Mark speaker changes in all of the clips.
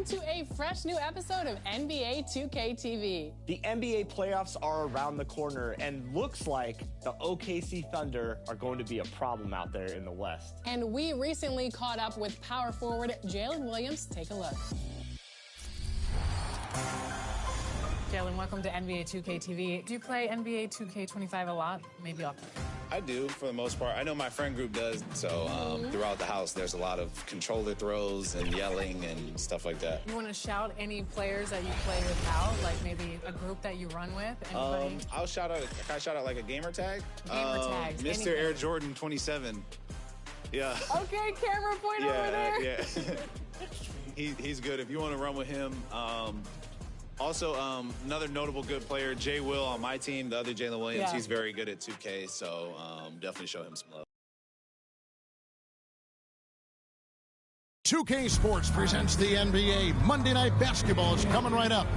Speaker 1: to a fresh new episode of NBA 2K TV.
Speaker 2: The NBA playoffs are around the corner, and looks like the OKC Thunder are going to be a problem out there in the West.
Speaker 1: And we recently caught up with power forward Jalen Williams. Take a look. Jalen, welcome to NBA 2K TV. Do you play NBA 2K25 a lot? Maybe often?
Speaker 3: I do, for the most part. I know my friend group does, so throughout the house, there's a lot of controller throws and yelling and stuff like that.
Speaker 1: You want to shout any players that you play with out, like maybe a group that you run with? Anybody?
Speaker 3: I'll shout out, can I shout out like a gamer tag?
Speaker 1: Gamer tags.
Speaker 3: Mr.
Speaker 1: Anything.
Speaker 3: Air Jordan 27. Yeah.
Speaker 1: Okay, camera point over there.
Speaker 3: Yeah. He's good if you want to run with him. Also, another notable good player, Jay Will on my team, the other Jalen Williams. He's very good at 2K, so definitely show him some love.
Speaker 4: 2K Sports presents the NBA. Monday Night Basketball is coming right up.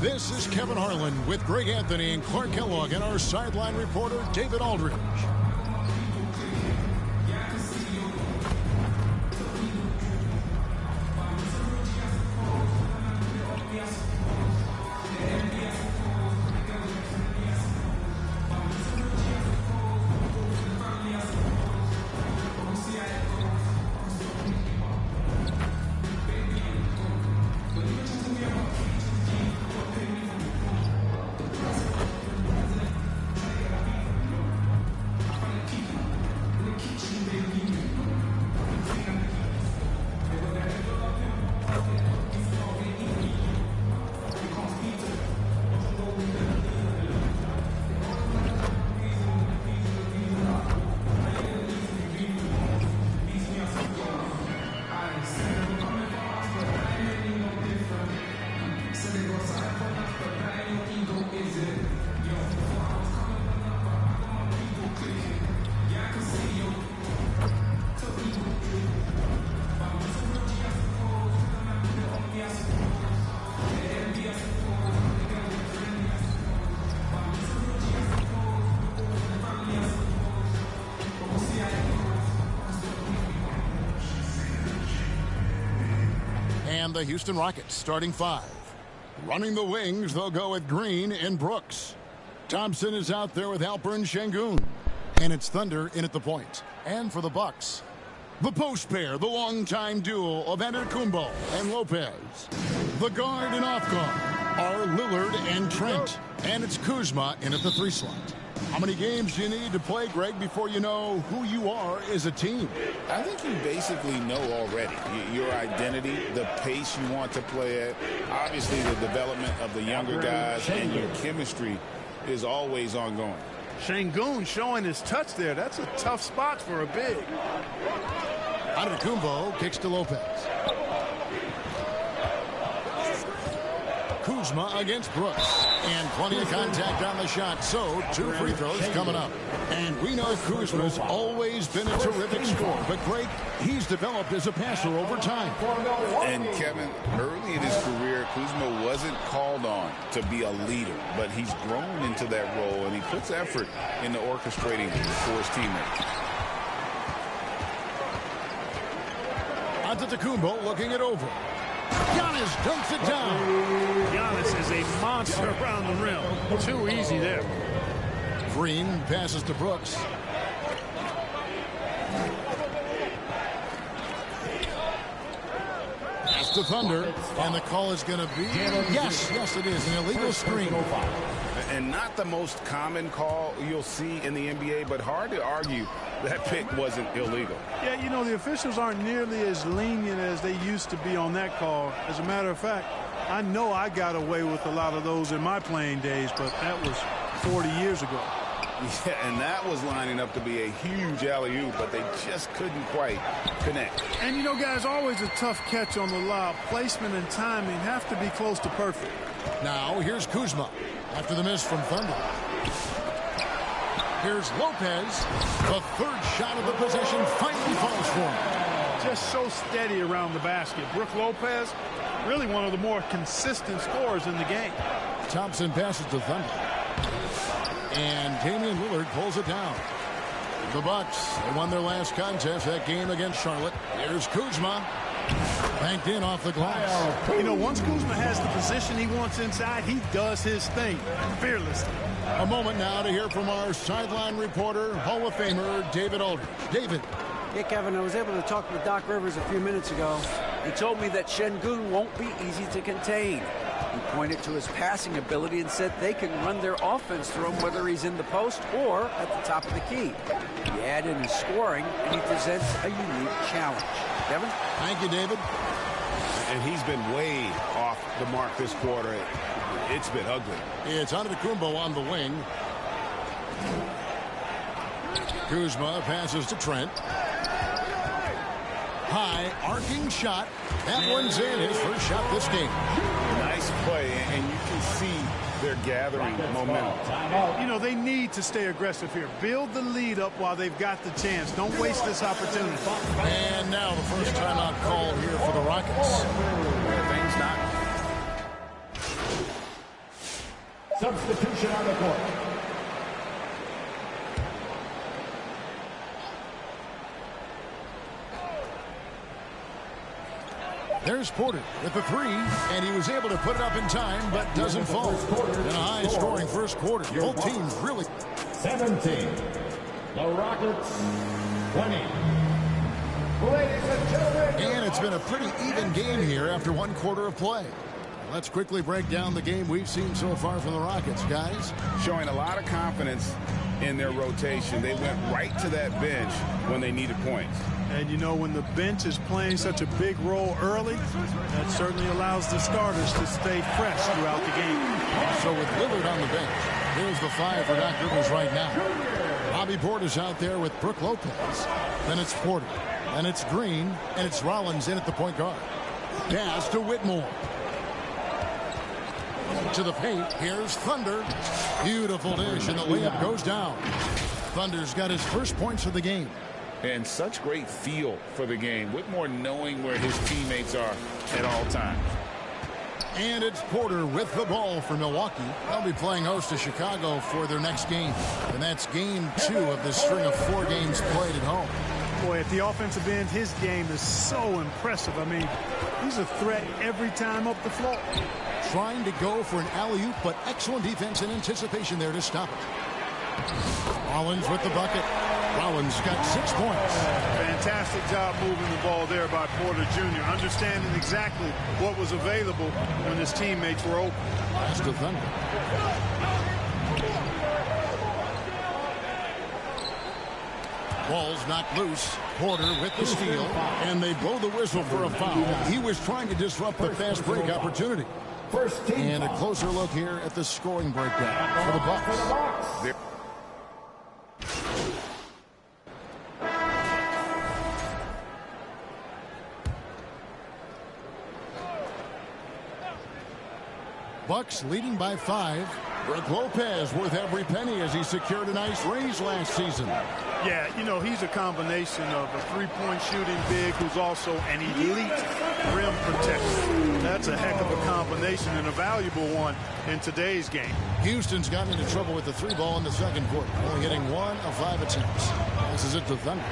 Speaker 4: This is Kevin Harlan with Greg Anthony and Clark Kellogg and our sideline reporter, David Aldridge. And the Houston Rockets starting five. Running the wings, they'll go with Green and Brooks. Thompson is out there with Alperen Şengün. And it's Thunder in at the point. And for the Bucks, the post pair, the longtime duo of Antetokounmpo and Lopez. The guard and off guard are Lillard and Trent. And it's Kuzma in at the three slot. How many games do you need to play, Greg, before you know who you are as a team?
Speaker 5: I think you basically know already your identity, the pace you want to play at, obviously the development of the younger guys, and your chemistry is always ongoing.
Speaker 6: Şengün showing his touch there. That's a tough spot for a big.
Speaker 4: Antetokounmpo kicks to Lopez. Kuzma against Brooks. And plenty of contact on the shot, so 2 free throws coming up. And we know Kuzma's always been a terrific scorer, but Greg, he's developed as a passer over time.
Speaker 5: And Kevin, early in his career, Kuzma wasn't called on to be a leader, but he's grown into that role, and he puts effort into orchestrating for his teammates.
Speaker 4: Antetokounmpo looking it over. Giannis dunks it down.
Speaker 6: Giannis is a monster around the rim. Too easy there.
Speaker 4: Green passes to Brooks. Pass to Thunder. And the call is going to be... Yes, it is. An illegal screen.
Speaker 5: And not the most common call you'll see in the NBA, but hard to argue that pick wasn't illegal.
Speaker 6: Yeah, you know, the officials aren't nearly as lenient as they used to be on that call. As a matter of fact, I know I got away with a lot of those in my playing days, but that was 40 years ago.
Speaker 5: Yeah, and that was lining up to be a huge alley-oop, but they just couldn't quite connect.
Speaker 6: And, you know, guys, always a tough catch on the lob. Placement and timing have to be close to perfect.
Speaker 4: Now, here's Kuzma after the miss from Thunder. Here's Lopez. The third shot of the possession finally falls for him.
Speaker 6: Just so steady around the basket. Brook Lopez, really one of the more consistent scorers in the game.
Speaker 4: Thompson passes to Thunder. And Damian Lillard pulls it down. The Bucks, they won their last contest, that game against Charlotte. Here's Kuzma. Banked in off the glass.
Speaker 6: You know, once Kuzma has the position he wants inside, he does his thing fearlessly.
Speaker 4: A moment now to hear from our sideline reporter, Hall of Famer David Aldridge. David.
Speaker 7: Yeah, Kevin, I was able to talk with Doc Rivers a few minutes ago. He told me that Şengün won't be easy to contain. He pointed to his passing ability and said they can run their offense through him whether he's in the post or at the top of the key. You add in his scoring, and he presents a unique challenge. Kevin?
Speaker 4: Thank you, David.
Speaker 5: And he's been way off the mark this quarter. It's been ugly.
Speaker 4: It's Antetokounmpo on the wing. Kuzma passes to Trent. High, arcing shot. That one's in. His first shot this game.
Speaker 5: Nice play, and you can see they're gathering momentum.
Speaker 6: You know, they need to stay aggressive here. Build the lead up while they've got the chance. Don't waste this opportunity.
Speaker 4: And now the first timeout called here for the Rockets.
Speaker 5: Things not.
Speaker 8: Substitution on the court.
Speaker 4: There's Porter with the three, and he was able to put it up in time, but doesn't fall. In a high-scoring first quarter, both teams really...
Speaker 8: 17. The Rockets, 20. Ladies and gentlemen.
Speaker 4: And it's been a pretty even game here after one quarter of play. Let's quickly break down the game we've seen so far from the Rockets, guys.
Speaker 5: Showing a lot of confidence in their rotation. They went right to that bench when they needed points.
Speaker 6: And, you know, when the bench is playing such a big role early, that certainly allows the starters to stay fresh throughout the game.
Speaker 4: So with Lillard on the bench, here's the five for Doc Rivers right now. Bobby Porter's out there with Brook Lopez. Then it's Porter. Then it's Green. And it's Rollins in at the point guard. Pass to Whitmore. To the paint. Here's Thunder. Beautiful dish, and the layup goes down. Thunder's got his first points of the game.
Speaker 5: And such great feel for the game. Whitmore knowing where his teammates are at all times.
Speaker 4: And it's Porter with the ball for Milwaukee. They'll be playing host to Chicago for their next game. And that's game 2 of this string of 4 games played at home.
Speaker 6: Boy, at the offensive end, his game is so impressive. I mean, he's a threat every time up the floor.
Speaker 4: Trying to go for an alley-oop, but excellent defense and anticipation there to stop it. Rollins with the bucket. Rollins got 6 points.
Speaker 6: Fantastic job moving the ball there by Porter Jr., understanding exactly what was available when his teammates were open.
Speaker 4: Pass to Thunder. Ball's knocked loose. Porter with the steal, and they blow the whistle for a foul. He was trying to disrupt the fast break opportunity. And a closer look here at the scoring breakdown for the Bucks. Bucks leading by 5. Brook Lopez worth every penny as he secured a nice raise last season.
Speaker 6: Yeah, you know, he's a combination of a three-point shooting big who's also an elite rim protector. That's a heck of a combination and a valuable one in today's game.
Speaker 4: Houston's gotten into trouble with the 3 ball in the second quarter, only hitting 1 of 5 attempts. This is it to Thunder.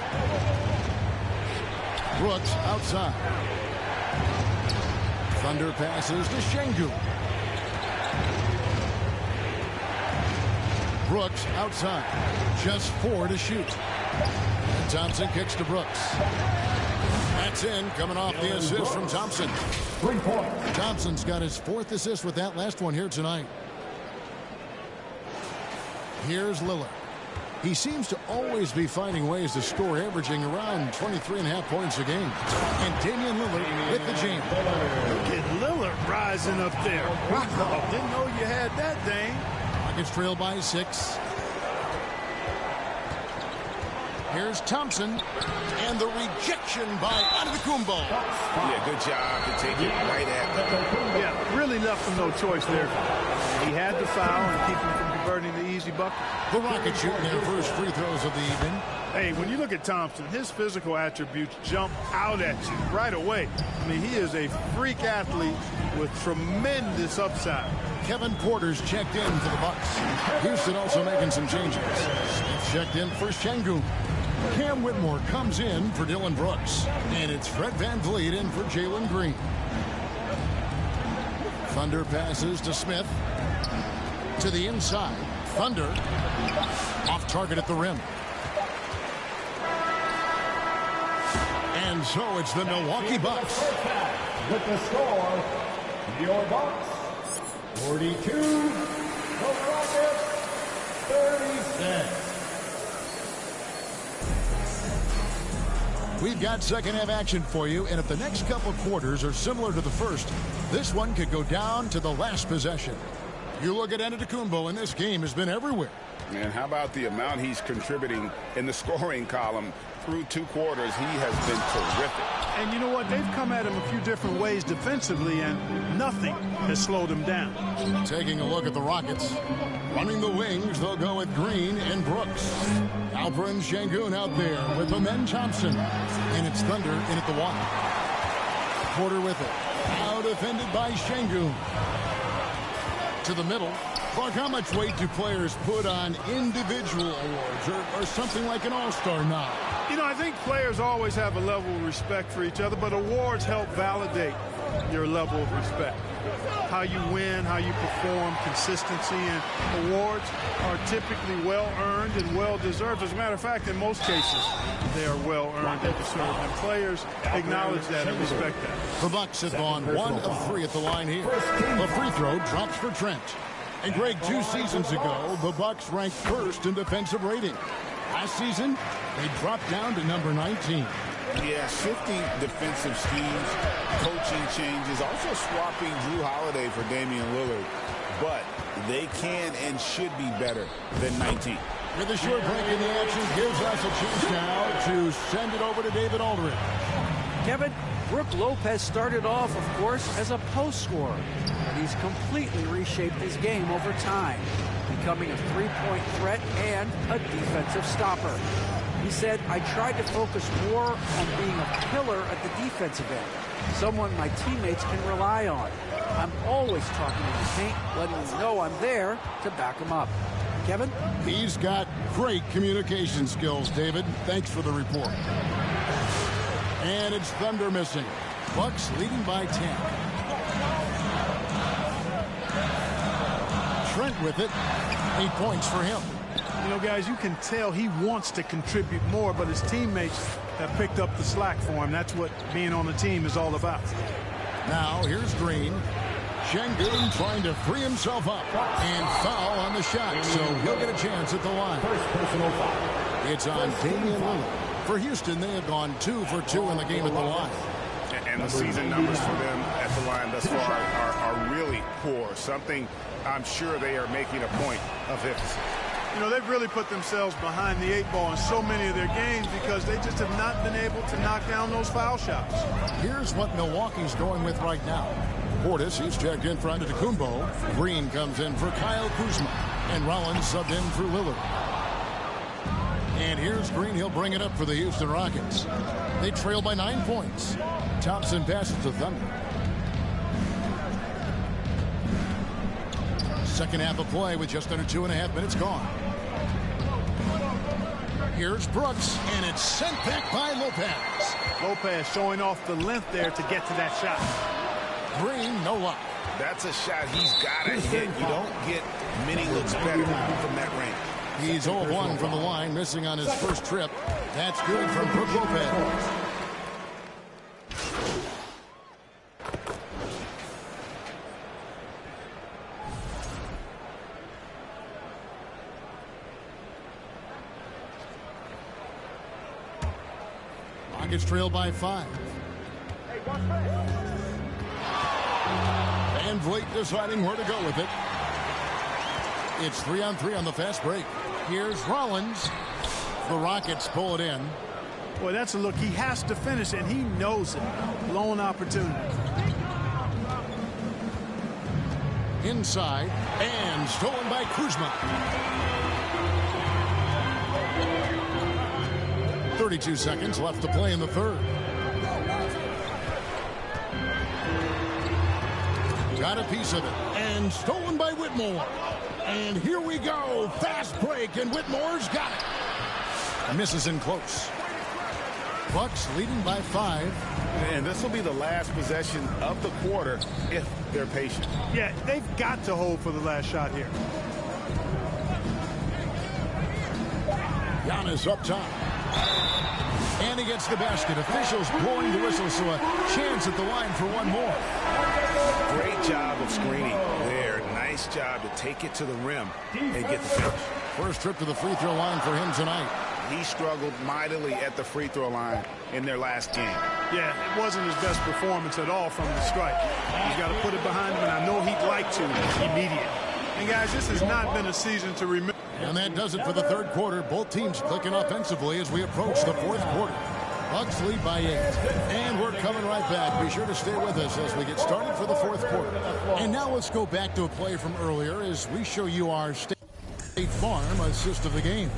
Speaker 4: Brooks outside. Thunder passes to Şengün. Brooks outside. Just 4 to shoot. And Thompson kicks to Brooks. That's in, coming off the assist from Thompson.
Speaker 8: 3 points.
Speaker 4: Thompson's got his 4th assist with that last one here tonight. Here's Lillard. He seems to always be finding ways to score, averaging around 23.5 points a game. And Damian Lillard with the jam.
Speaker 6: Look at Lillard rising up there. Wow, didn't know you had that, Dane.
Speaker 4: Rockets trail by 6. Here's Thompson. And the rejection by Antetokounmpo.
Speaker 5: Yeah, good job to take it right at them.
Speaker 6: Yeah, really left him no choice there. He had the foul and keep him from converting the easy bucket.
Speaker 4: The Rockets shooting their first free throws of the evening.
Speaker 6: Hey, when you look at Thompson, his physical attributes jump out at you right away. I mean, he is a freak athlete with tremendous upside.
Speaker 4: Kevin Porter's checked in for the Bucks. Houston also making some changes. Smith checked in for Şengün. Cam Whitmore comes in for Dylan Brooks. And it's Fred VanVleet in for Jalen Green. Thunder passes to Smith. To the inside. Thunder off target at the rim. And so it's the Milwaukee Bucks.
Speaker 8: With the score, your Bucks 42, the Rockets 36.
Speaker 4: We've got second half action for you, and if the next couple quarters are similar to the first, this one could go down to the last possession. You look at Antetokounmpo, and this game has been everywhere.
Speaker 5: And how about the amount he's contributing in the scoring column through 2 quarters? He has been terrific.
Speaker 6: And you know what? They've come at him a few different ways defensively, and nothing has slowed him down.
Speaker 4: Taking a look at the Rockets. Running the wings, they'll go with Green and Brooks. Alperen Sengun out there with Amen Thompson. And it's Thunder in at the one. Porter with it. Now defended by Sengun. To the middle. Clark, how much weight do players put on individual awards or something like an all-star nod?
Speaker 6: You know, I think players always have a level of respect for each other, but awards help validate your level of respect. How you win, how you perform, consistency, and awards are typically well-earned and well-deserved. As a matter of fact, in most cases, they are well-earned and deserved, and players acknowledge that and respect that.
Speaker 4: The Bucks have gone 1 of 3 at the line here. The free throw drops for Trent. And Greg, 2 seasons ago, the Bucks ranked first in defensive rating. Last season, they dropped down to number 19.
Speaker 5: Yeah, shifting defensive schemes, coaching changes, also swapping Drew Holiday for Damian Lillard. But they can and should be better than 19.
Speaker 4: With a short break in the action, gives us a chance now to send it over to David Aldridge.
Speaker 7: Kevin, Brook Lopez started off, of course, as a post scorer. He's completely reshaped his game over time, becoming a three-point threat and a defensive stopper. He said, I tried to focus more on being a pillar at the defensive end, someone my teammates can rely on. I'm always talking in the paint, letting them know I'm there to back them up. Kevin?
Speaker 4: He's got great communication skills, David. Thanks for the report. And it's Thunder missing. Bucks leading by 10. Trent with it. 8 points for him.
Speaker 6: You know, guys, you can tell he wants to contribute more, but his teammates have picked up the slack for him. That's what being on the team is all about.
Speaker 4: Now, here's Green. Sengun trying to free himself up and foul on the shot, so he'll get a chance at the line.
Speaker 8: First personal foul.
Speaker 4: It's on Damian Lillard. For Houston, they have gone 2 for 2 in the game at the line.
Speaker 5: And the season numbers for them at the line thus far are really poor. Something I'm sure they are making a point of emphasis.
Speaker 6: You know, they've really put themselves behind the 8 ball in so many of their games because they just have not been able to knock down those foul shots.
Speaker 4: Here's what Milwaukee's going with right now. Portis, he's checked in for Antetokounmpo. Green comes in for Kyle Kuzma. And Rollins subbed in for Lillard. And here's Green. He'll bring it up for the Houston Rockets. They trail by 9 points. Thompson passes to Thunder. Second half of play with just under 2.5 minutes gone. Here's Brooks, and it's sent back by Lopez.
Speaker 6: Lopez showing off the length there to get to that shot.
Speaker 4: Green, no luck.
Speaker 5: That's a shot he's got to hit. You don't get many looks better from that range.
Speaker 4: He's 0-1 from the line, missing on his first trip. That's good from Brook Lopez. Rockets trail by 5. VanVleet deciding where to go with it. It's 3-on-3 on the fast break. Here's Rollins. The Rockets pull it in.
Speaker 6: Boy, that's a look. He has to finish, and he knows it. Blown opportunity.
Speaker 4: Inside, and stolen by Kuzma. 32 seconds left to play in the third. Got a piece of it, and stolen by Whitmore. And here we go. Fast break, and Whitmore's got it. Misses in close. Bucks leading by 5.
Speaker 5: And this will be the last possession of the quarter if they're patient.
Speaker 6: Yeah, they've got to hold for the last shot here.
Speaker 4: Giannis up top. And he gets the basket. Officials blowing the whistle, so a chance at the line for one more.
Speaker 5: Great job of screening there. Nice job to take it to the rim and get the finish.
Speaker 4: First trip to the free throw line for him tonight.
Speaker 5: He struggled mightily at the free throw line in their last game.
Speaker 6: Yeah, it wasn't his best performance at all from the strike. He's got to put it behind him, and I know he'd like to immediately. And, guys, this has not been a season to remember.
Speaker 4: And that does it for the third quarter. Both teams clicking offensively as we approach the fourth quarter. Bucks lead by 8. And we're coming right back. Be sure to stay with us as we get started for the fourth quarter. And now let's go back to a play from earlier as we show you our State Farm assist of the game.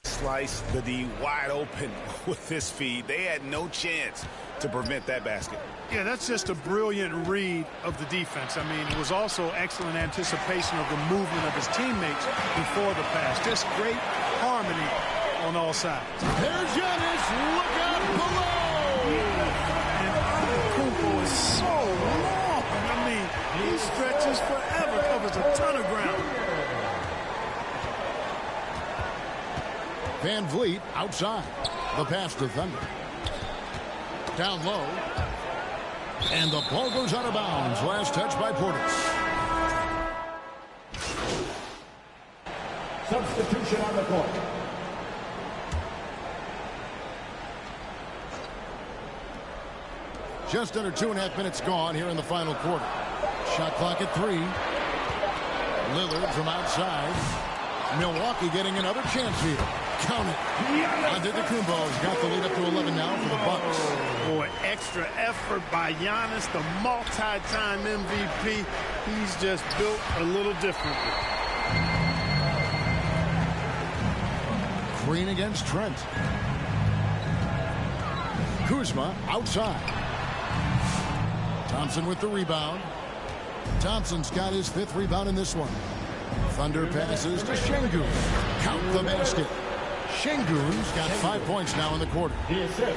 Speaker 5: Slice the D wide open with this feed. They had no chance to prevent that basket.
Speaker 6: Yeah, that's just a brilliant read of the defense. I mean, it was also excellent anticipation of the movement of his teammates before the pass. Just great harmony on all sides.
Speaker 4: There's Giannis. Look out below.
Speaker 6: And Antetokounmpo is so long. I mean, he stretches forever, covers a ton of ground.
Speaker 4: Van Vliet outside. The pass to Thunder. Down low. And the ball goes out of bounds. Last touch by Portis.
Speaker 8: Substitution on the court.
Speaker 4: Just under 2.5 minutes gone here in the final quarter. Shot clock at 3. Lillard from outside. Milwaukee getting another chance here. Count it. Antetokounmpo's got the lead up to 11 now for the Bucks.
Speaker 6: Boy, extra effort by Giannis, the multi-time MVP. He's just built a little differently.
Speaker 4: Green against Trent. Kuzma outside. Thompson with the rebound. Thompson's got his 5th rebound in this one. Thunder passes to Şengün. Count the basket. Şengün's got 5 points now in the quarter.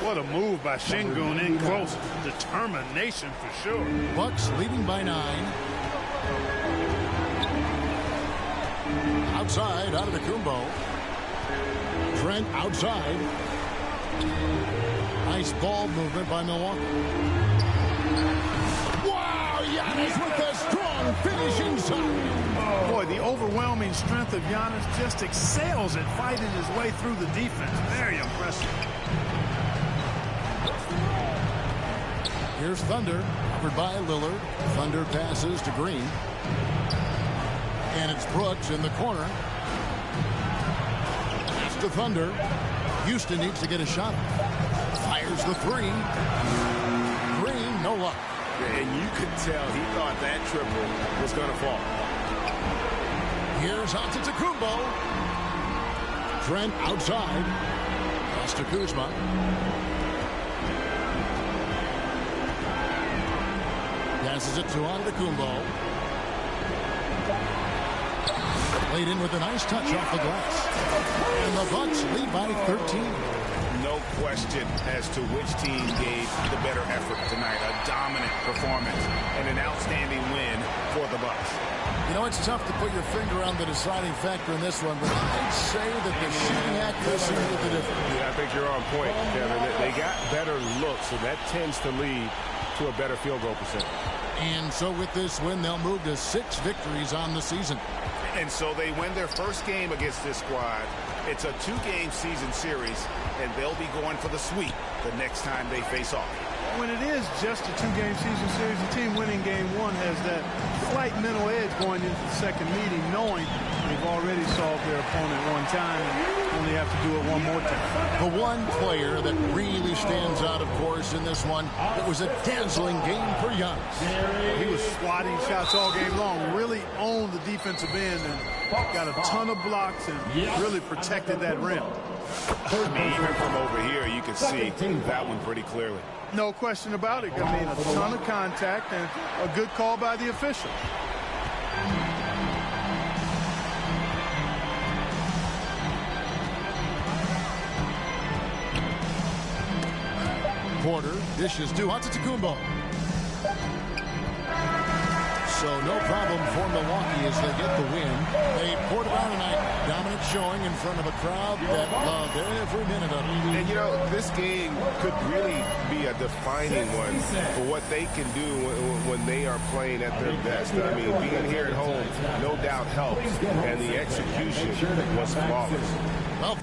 Speaker 6: What a move by Şengün in close. Determination for sure.
Speaker 4: Bucks leading by 9. Outside, out of the Antetokounmpo. Trent outside. Nice ball movement by Milwaukee. Wow, Giannis with a strong finish inside.
Speaker 6: Boy, the overwhelming strength of Giannis just excels at fighting his way through the defense. Very impressive.
Speaker 4: Here's Thunder, covered by Lillard. Thunder passes to Green. And it's Brooks in the corner. Pass to Thunder. Houston needs to get a shot. Fires the 3. Green, no luck.
Speaker 5: And you could tell he thought that triple was going to fall.
Speaker 4: Here's Antetokounmpo. Trent outside. Pass to Kuzma. Passes it to Antetokounmpo. Laid in with a nice touch off the glass. And the Bucks lead by 13.
Speaker 5: No question as to which team gave the better effort tonight. A dominant performance and an outstanding win for the Bucks.
Speaker 4: You know, it's tough to put your finger on the deciding factor in this one, but I'd say that the shooting accuracy made the difference.
Speaker 9: Yeah, I think you're on point, Kevin. They got better looks, so that tends to lead to a better field goal percentage.
Speaker 4: And so with this win, they'll move to 6 victories on the season.
Speaker 5: And so they win their first game against this squad. It's a 2-game season series, and they'll be going for the sweep the next time they face off.
Speaker 6: When it is just a 2-game season series, the team winning game 1 has that slight mental edge going into the second meeting, knowing they've already solved their opponent one time and only have to do it one more time.
Speaker 4: The one player that really stands out, of course, in this one, it was a dazzling game for Giannis.
Speaker 6: He was swatting shots all game long, really owned the defensive end and got a ton of blocks and really protected that rim.
Speaker 5: I mean, even from over here, you can see that one pretty clearly.
Speaker 6: No question about it. I mean, a ton of contact and a good call by the official.
Speaker 4: quarter. Dishes to Antetokounmpo. So no problem for Milwaukee as they get the win. They poured around tonight. Dominant showing in front of a crowd that loved every minute of it.
Speaker 9: And, you know, this game could really be a defining one for what they can do when they are playing at their best. I mean, being here at home, no doubt helps. And the execution was flawless.
Speaker 4: Well,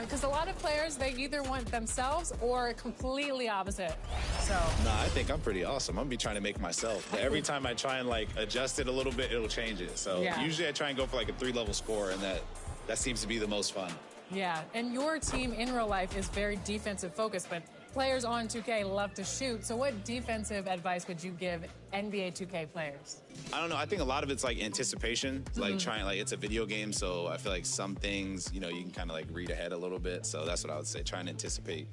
Speaker 1: because a lot of players, they either want themselves or completely opposite. So.
Speaker 3: No, I think I'm pretty awesome. I'm gonna be trying to make myself. But every time I try and like adjust it a little bit, it'll change it. So usually I try and go for like a 3-level score, and that seems to be the most fun.
Speaker 1: Yeah, and your team in real life is very defensive focused, but players on 2K love to shoot. So what defensive advice would you give NBA 2K players?
Speaker 3: I don't know. I think a lot of it's like anticipation, like trying, like it's a video game. So I feel like some things, you know, you can kind of like read ahead a little bit. So that's what I would say, trying to anticipate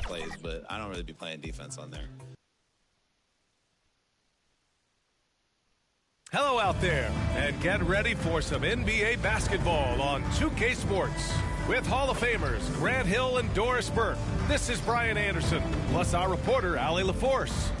Speaker 3: plays, but I don't really be playing defense on there.
Speaker 10: Hello out there, and get ready for some NBA basketball on 2K Sports. With Hall of Famers Grant Hill and Doris Burke, this is Brian Anderson, plus our reporter, Allie LaForce.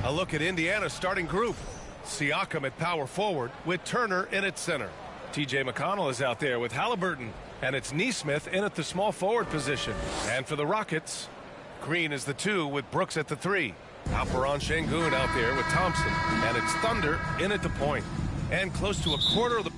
Speaker 10: A look at Indiana's starting group. Siakam at power forward with Turner in at center. TJ McConnell is out there with Halliburton, and it's Nesmith in at the small forward position. And for the Rockets, Green is the 2 with Brooks at the 3. Alperon Şengün out there with Thompson, and it's Thunder in at the point. And close to a quarter of the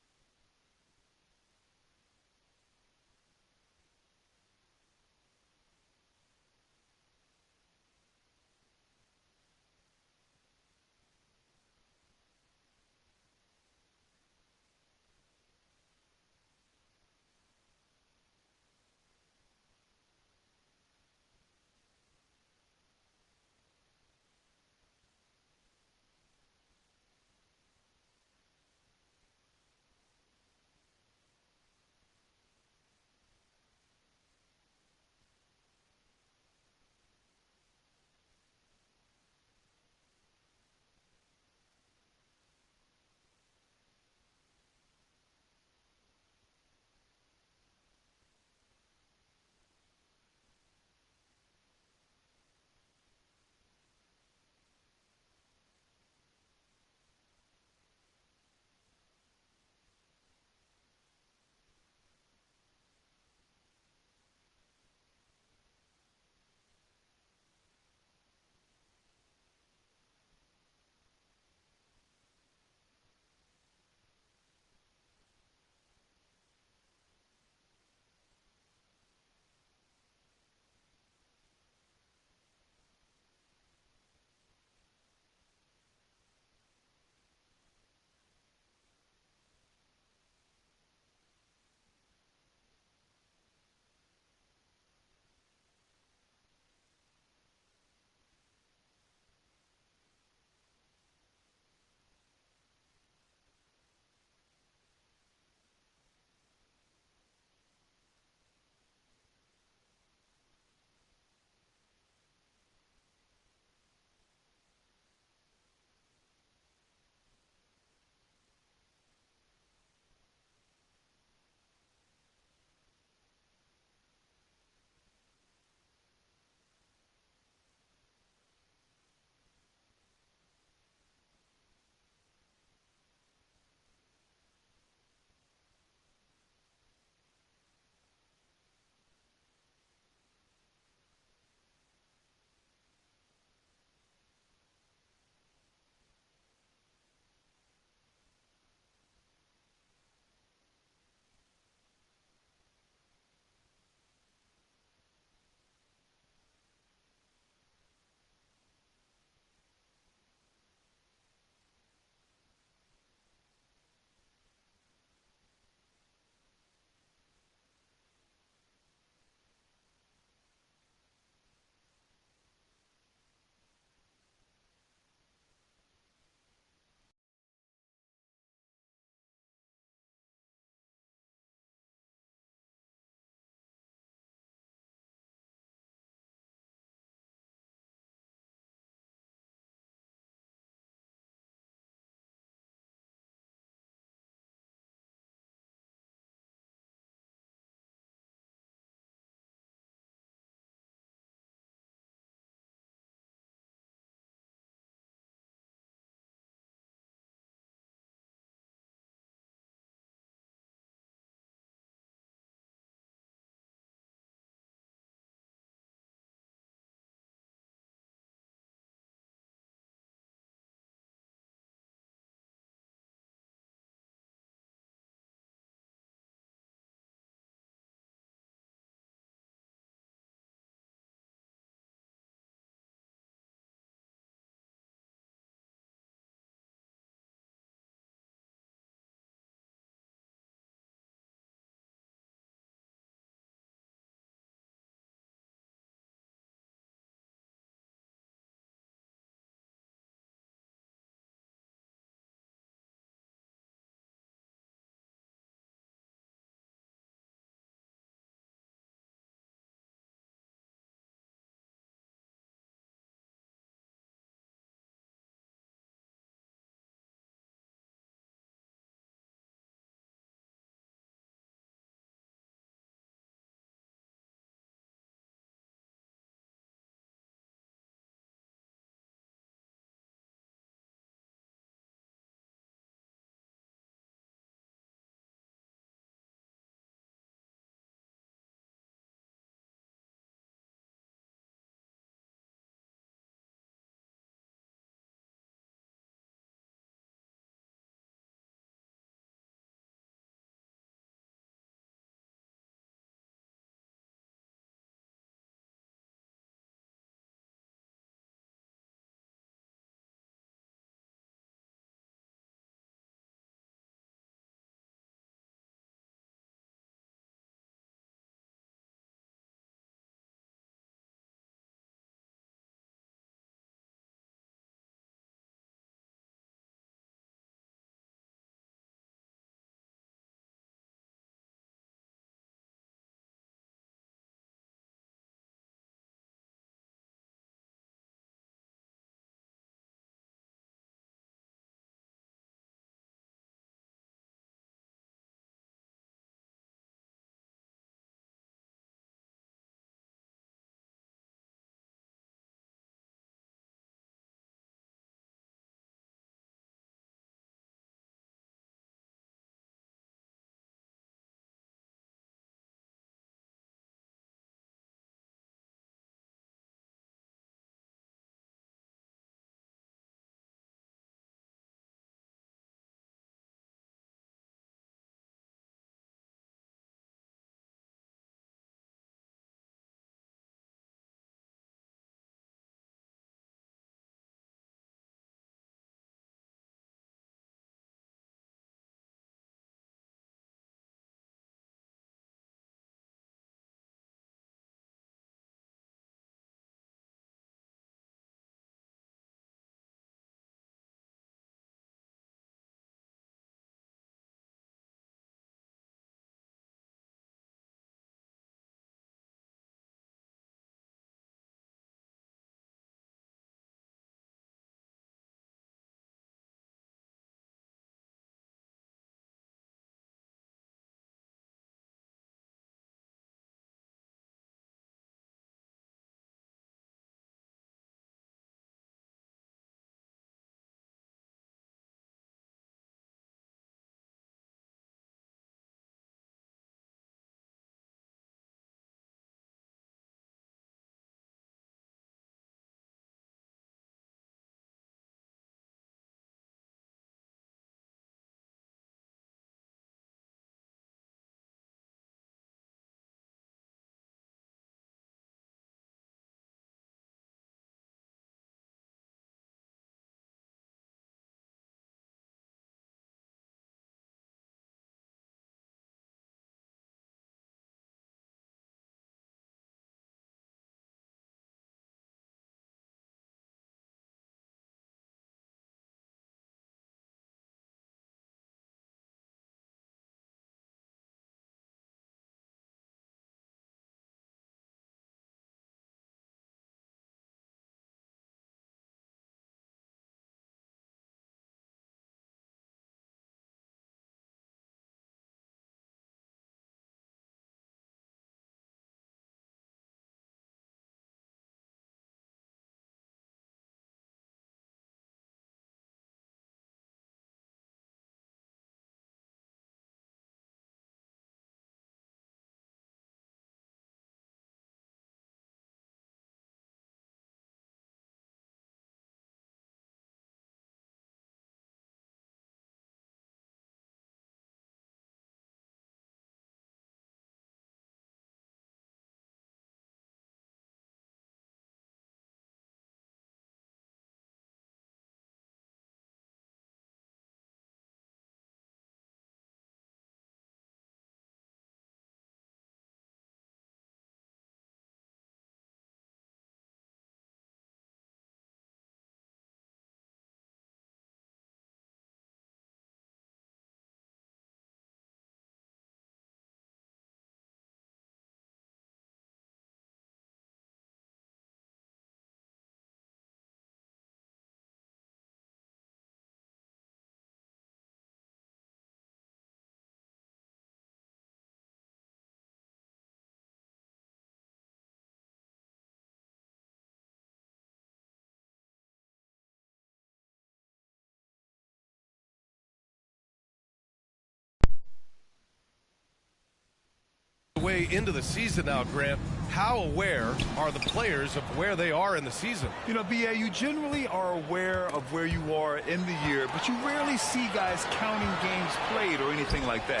Speaker 10: way into the season now, Grant. How aware are the players of where they are in the season?
Speaker 11: You know, B.A., you generally are aware of where you are in the year, but you rarely see guys counting games played or anything like that.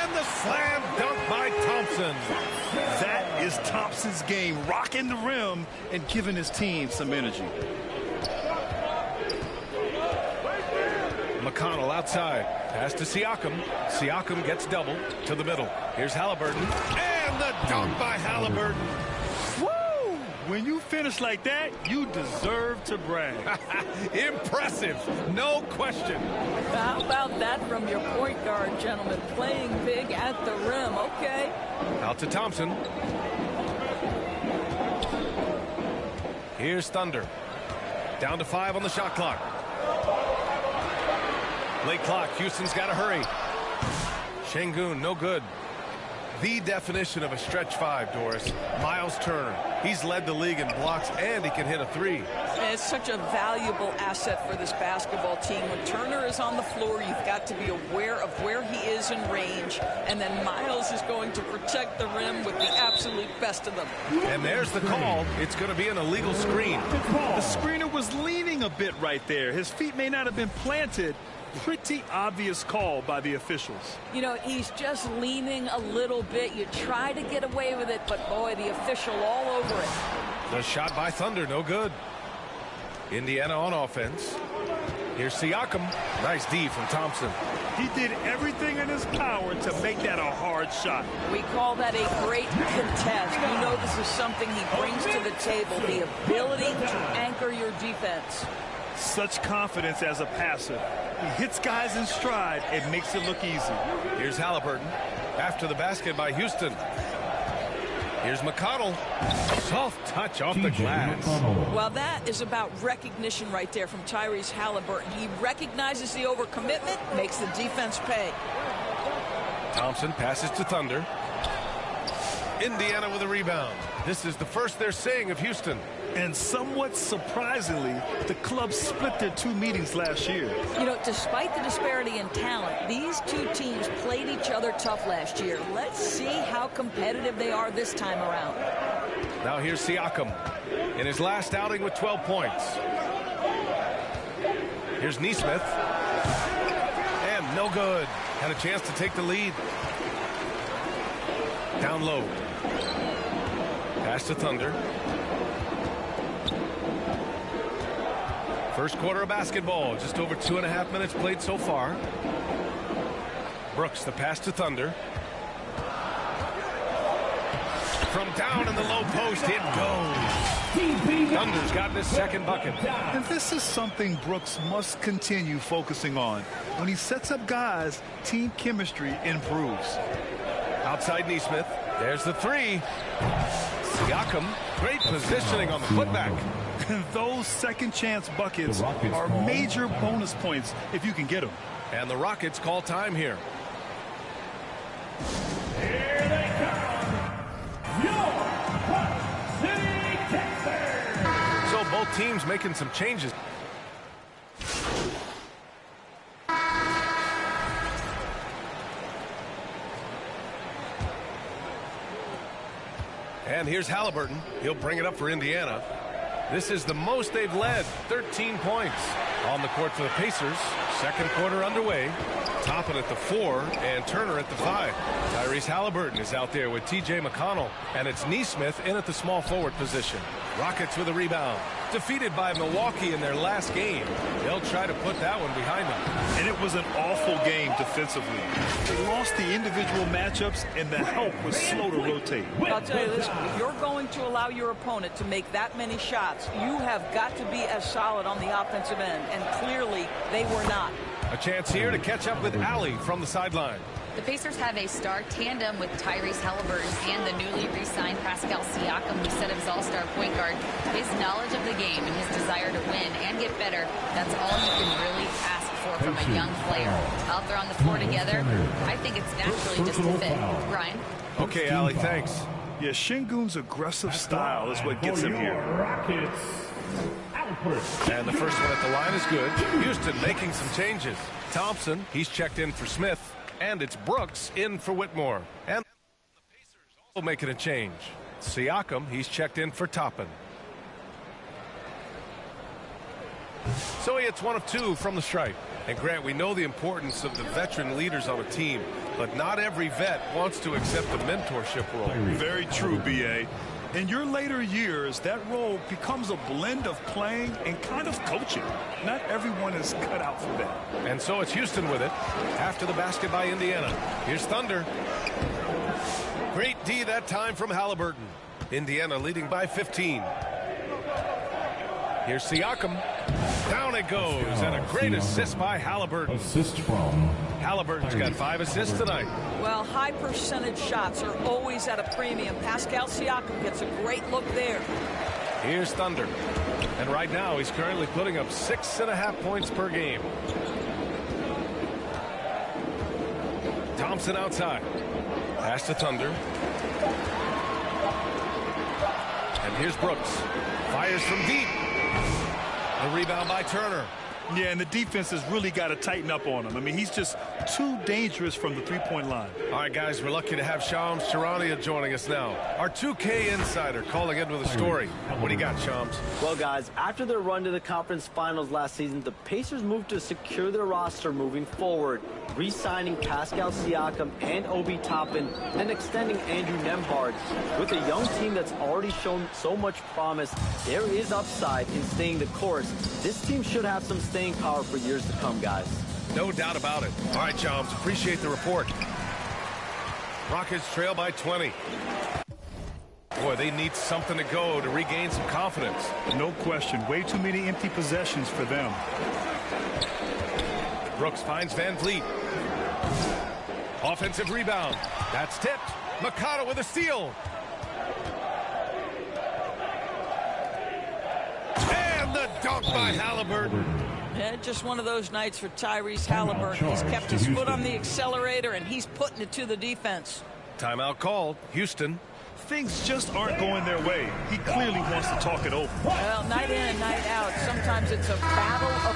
Speaker 10: And the slam dunk by Thompson.
Speaker 11: That is Thompson's game, rocking the rim and giving his team some energy.
Speaker 10: McConnell outside. Pass to Siakam. Siakam gets double to the middle. Here's Halliburton. And the dunk by Halliburton.
Speaker 11: Woo! When you finish like that, you deserve to brag.
Speaker 10: Impressive. No question.
Speaker 12: How about that from your point guard, gentlemen? Playing big at the rim. Okay.
Speaker 10: Out to Thompson. Here's Thunder. Down to 5 on the shot clock. Late clock. Houston's got to hurry. Şengün, no good. The definition of a stretch 5, Doris. Miles Turner. He's led the league in blocks, and he can hit a 3.
Speaker 12: And it's such a valuable asset for this basketball team. When Turner is on the floor, you've got to be aware of where he is in range, and then Miles is going to protect the rim with the absolute best of them.
Speaker 10: And there's the call. It's going to be an illegal screen.
Speaker 11: The screener was leaning a bit right there. His feet may not have been planted. Pretty obvious call by the officials.
Speaker 12: You know, he's just leaning a little bit. You try to get away with it, but boy, the official all over it.
Speaker 10: The shot by Thunder, no good. Indiana on offense. Here's Siakam. Nice D from Thompson.
Speaker 11: He did everything in his power to make that a hard shot.
Speaker 12: We call that a great contest. You know this is something he brings to the table, the ability to anchor your defense.
Speaker 11: Such confidence as a passer. He hits guys in stride and makes it look easy.
Speaker 10: Here's Halliburton. After the basket by Houston. Here's McConnell. Soft touch off the glass.
Speaker 12: Well, that is about recognition right there from Tyrese Halliburton. He recognizes the overcommitment, makes the defense pay.
Speaker 10: Thompson passes to Thunder. Indiana with a rebound. This is the first they're seeing of Houston.
Speaker 11: And somewhat surprisingly, the club split their 2 meetings last year.
Speaker 12: You know, despite the disparity in talent, these two teams played each other tough last year. Let's see how competitive they are this time around.
Speaker 10: Now here's Siakam in his last outing with 12 points. Here's Nesmith. And no good. Had a chance to take the lead. Down low. Pass to Thunder. First quarter of basketball, just over 2.5 minutes played so far. Brooks, the pass to Thunder. From down in the low post, it goes. Thunder's gotten his second bucket.
Speaker 11: And this is something Brooks must continue focusing on. When he sets up guys, team chemistry improves.
Speaker 10: Outside Nesmith, there's the 3. Siakam, great positioning on the putback.
Speaker 11: And those second chance buckets are major bonus points if you can get them.
Speaker 10: And the Rockets call time here.
Speaker 8: Here they come. Your Hot City Texans.
Speaker 10: So both teams making some changes. And here's Halliburton. He'll bring it up for Indiana. This is the most they've led, 13 points. On the court for the Pacers. Second quarter underway. Toppin at the 4 and Turner at the 5. Tyrese Halliburton is out there with TJ McConnell. And it's Nesmith in at the small forward position. Rockets with a rebound. Defeated by Milwaukee in their last game. They'll try to put that one behind them.
Speaker 11: And it was an awful game defensively. They lost the individual matchups, and the help was slow to rotate.
Speaker 12: I'll tell you this, if you're going to allow your opponent to make that many shots, you have got to be as solid on the offensive end, and clearly they were not.
Speaker 10: A chance here to catch up with Allie from the sideline.
Speaker 13: The Pacers have a star tandem with Tyrese Halliburton and the newly re-signed Pascal Siakam, who set up his all-star point guard. His knowledge of the game and his desire to win and get better, that's all you can really ask for from a young player. Out there on the floor together, I think it's naturally just a fit. Brian?
Speaker 10: Okay, Allie, thanks.
Speaker 11: Yeah, Şengün's aggressive style is what gets him here.
Speaker 10: And the first one at the line is good. Houston making some changes. Thompson, he's checked in for Smith. And it's Brooks in for Whitmore. And the Pacers Making a change. Siakam, he's checked in for Toppin. So he hits 1 of 2 from the stripe. And Grant, we know the importance of the veteran leaders on a team, but not every vet wants to accept the mentorship role.
Speaker 11: Very true, B.A. In your later years, that role becomes a blend of playing and kind of coaching. Not everyone is cut out for that.
Speaker 10: And so it's Houston with it. After the basket by Indiana. Here's Thunder. Great D that time from Halliburton. Indiana leading by 15. Here's Siakam. Down it goes, and a great assist by Halliburton.
Speaker 8: Assist from
Speaker 10: Halliburton's got 5 assists tonight.
Speaker 12: Well, high percentage shots are always at a premium. Pascal Siakam gets a great look there.
Speaker 10: Here's Thunder. And right now, he's currently putting up 6.5 points per game. Thompson outside. Pass to Thunder. And here's Brooks. Fires from deep. The rebound by Turner.
Speaker 11: Yeah, and the defense has really got to tighten up on him. I mean, he's just too dangerous from the three-point line.
Speaker 10: All right, guys, we're lucky to have Shams Charania joining us now. Our 2K insider calling in with a story. What do you got, Shams?
Speaker 14: Well, guys, after their run to the conference finals last season, the Pacers moved to secure their roster moving forward, re-signing Pascal Siakam and Obi Toppin, then extending Andrew Nembhard. With a young team that's already shown so much promise, there is upside in staying the course. This team should have some staying power for years to come, guys.
Speaker 10: No doubt about it. All right, Shams, appreciate the report. Rockets trail by 20. Boy, they need something to go to regain some confidence.
Speaker 11: No question. Way too many empty possessions for them.
Speaker 10: Brooks finds Van Vliet. Offensive rebound. That's tipped. Mikado with a steal. And the dunk by Halliburton.
Speaker 12: Yeah, just one of those nights for Tyrese Halliburton. He's kept his foot on the accelerator, and he's putting it to the defense.
Speaker 10: Timeout called. Houston.
Speaker 11: Things just aren't going their way. He clearly wants to talk it over.
Speaker 12: Well, night in, night out. Sometimes it's a battle of...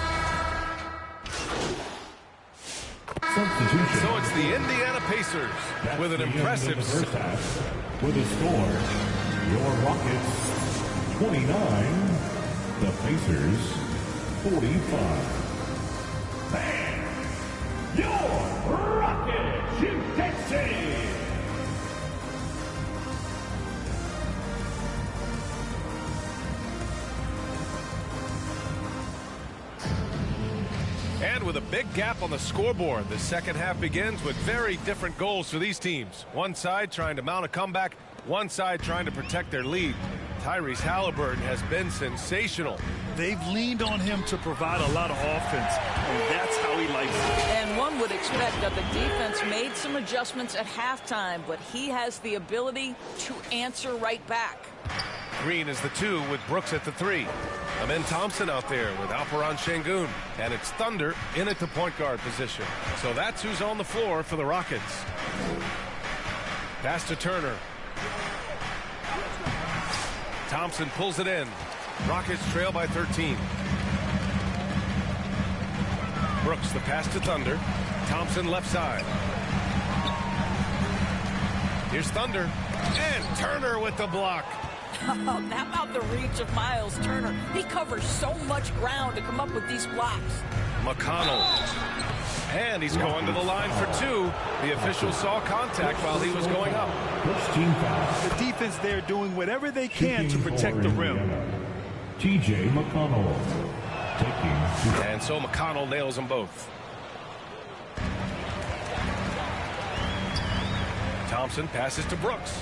Speaker 8: substitution.
Speaker 10: So it's the Indiana Pacers with an impressive
Speaker 8: first half. With a score, your Rockets 29, the Pacers 45. And your Rockets, USA.
Speaker 10: And with a big gap on the scoreboard, the second half begins with very different goals for these teams. One side trying to mount a comeback, one side trying to protect their lead. Tyrese Halliburton has been sensational.
Speaker 11: They've leaned on him to provide a lot of offense, and that's how he likes it.
Speaker 12: And one would expect that the defense made some adjustments at halftime, but he has the ability to answer right back.
Speaker 10: Green is the 2 with Brooks at the 3. Amen Thompson out there with Alperon Şengün. And it's Thunder in at the point guard position. So that's who's on the floor for the Rockets. Pass to Turner. Thompson pulls it in. Rockets trail by 13. Brooks the pass to Thunder. Thompson left side. Here's Thunder. And Turner with the block.
Speaker 12: How about the reach of Miles Turner? He covers so much ground to come up with these blocks.
Speaker 10: McConnell. And he's going to the line for 2. The official saw contact while he was going up.
Speaker 11: The defense there doing whatever they can to protect the rim.
Speaker 8: TJ McConnell taking.
Speaker 10: And so McConnell nails them both. Thompson passes to Brooks.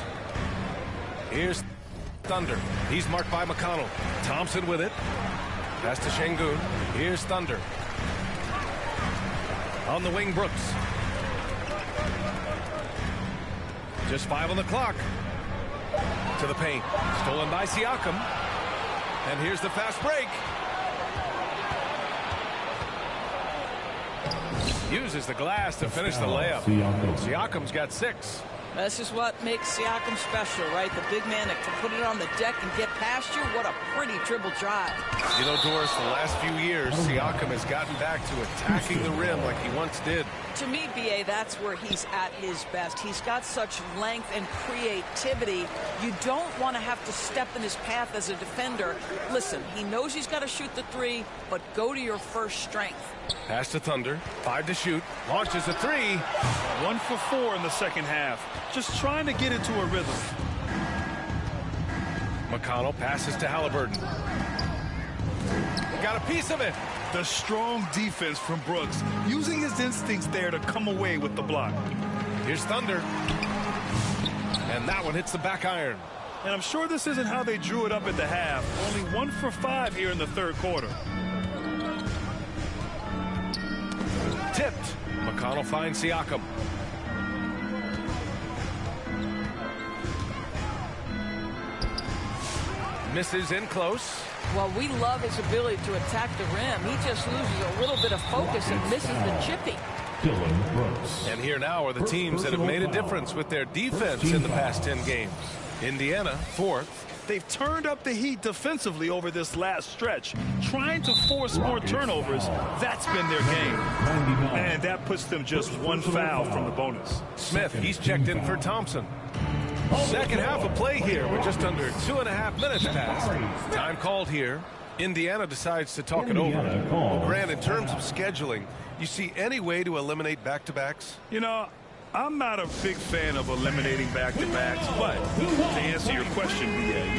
Speaker 10: Here's Thunder. He's marked by McConnell. Thompson with it. Pass to Şengün. Here's Thunder. On the wing, Brooks. Just 5 on the clock. To the paint. Stolen by Siakam. And here's the fast break. Uses the glass to finish the layup. Siakam's got 6.
Speaker 12: This is what makes Siakam special, right? The big man that can put it on the deck and get past you. What a pretty dribble drive.
Speaker 10: You know, Doris, the last few years, Siakam has gotten back to attacking the rim like he once did.
Speaker 12: To me, B.A., that's where he's at his best. He's got such length and creativity. You don't want to have to step in his path as a defender. Listen, he knows he's got to shoot the three, but go to your first strength.
Speaker 10: Pass to Thunder, 5 to shoot, launches a 3.
Speaker 11: 1 for 4 in the second half. Just trying to get into a rhythm.
Speaker 10: McConnell passes to Halliburton. Got a piece of it.
Speaker 11: The strong defense from Brooks, using his instincts there to come away with the block.
Speaker 10: Here's Thunder. And that one hits the back iron.
Speaker 11: And I'm sure this isn't how they drew it up at the half. Only 1 for 5 here in the third quarter.
Speaker 10: Tipped. McConnell finds Siakam. Misses in close.
Speaker 12: Well, we love his ability to attack the rim. He just loses a little bit of focus and misses the chippy.
Speaker 10: And here now are the teams that have made a difference with their defense in the past 10 games. Indiana, 4th.
Speaker 11: They've turned up the heat defensively over this last stretch, trying to force more turnovers. That's been their game. And that puts them just 1 foul from the bonus.
Speaker 10: Smith, he's checked in for Thompson. Second half of play here with just under 2.5 minutes passed. Time called here. Indiana decides to talk it over. Well, Grant, in terms of scheduling, you see any way to eliminate back-to-backs?
Speaker 11: You know, I'm not a big fan of eliminating back-to-backs, but to answer your question,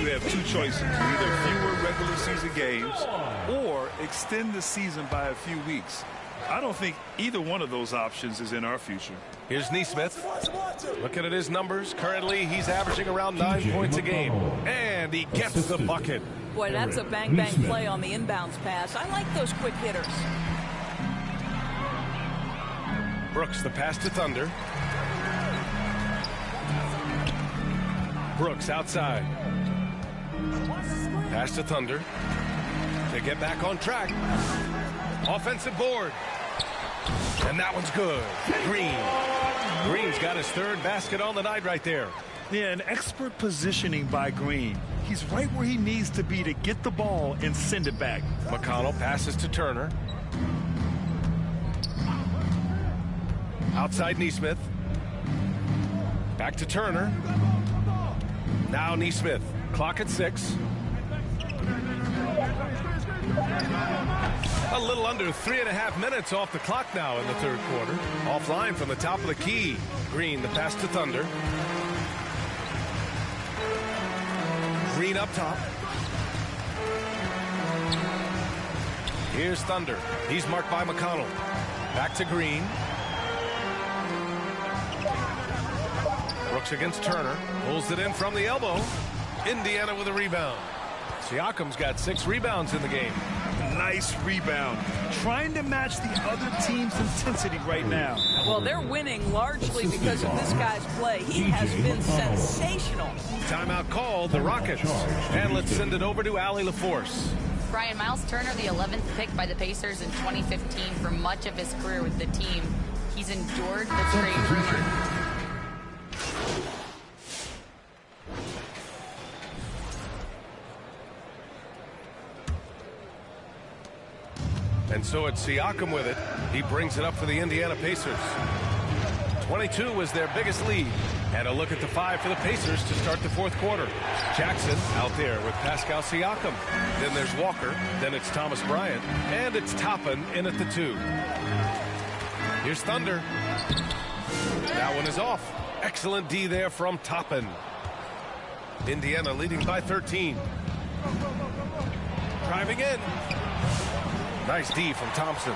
Speaker 11: you have 2 choices. Either fewer regular season games or extend the season by a few weeks. I don't think either one of those options is in our future.
Speaker 10: Here's Nesmith. Looking at his numbers. Currently, he's averaging around 9 points a game. And he gets the bucket.
Speaker 12: Boy, that's a bang-bang play on the inbounds pass. I like those quick hitters.
Speaker 10: Brooks, the pass to Thunder. Brooks outside. Pass to Thunder. They get back on track. Offensive board. And that one's good. Green's got his 3rd basket on the night right there.
Speaker 11: Yeah, an expert positioning by Green. He's right where he needs to be to get the ball and send it back.
Speaker 10: McConnell passes to Turner. Outside Nesmith. Back to Turner. Now Nesmith. Clock at 6. A little under 3.5 minutes off the clock now in the third quarter. Offline from the top of the key. Green, the pass to Thunder. Green up top. Here's Thunder. He's marked by McConnell. Back to Green. Brooks against Turner. Pulls it in from the elbow. Indiana with a rebound. Siakam's got 6 rebounds in the game.
Speaker 11: Nice rebound. Trying to match the other team's intensity right now.
Speaker 12: Well, they're winning largely because of this guy's play. He has been sensational.
Speaker 10: Timeout called, the Rockets. And let's send it over to Allie LaForce.
Speaker 13: Brian, Miles Turner, the 11th pick by the Pacers in 2015 for much of his career with the team. He's endured the trade rumor.
Speaker 10: And so it's Siakam with it. He brings it up for the Indiana Pacers. 22 was their biggest lead. And a look at the 5 for the Pacers to start the fourth quarter. Jackson out there with Pascal Siakam. Then there's Walker. Then it's Thomas Bryant. And it's Toppin in at the 2. Here's Thunder. That one is off. Excellent D there from Toppin. Indiana leading by 13. Driving in. Nice D from Thompson.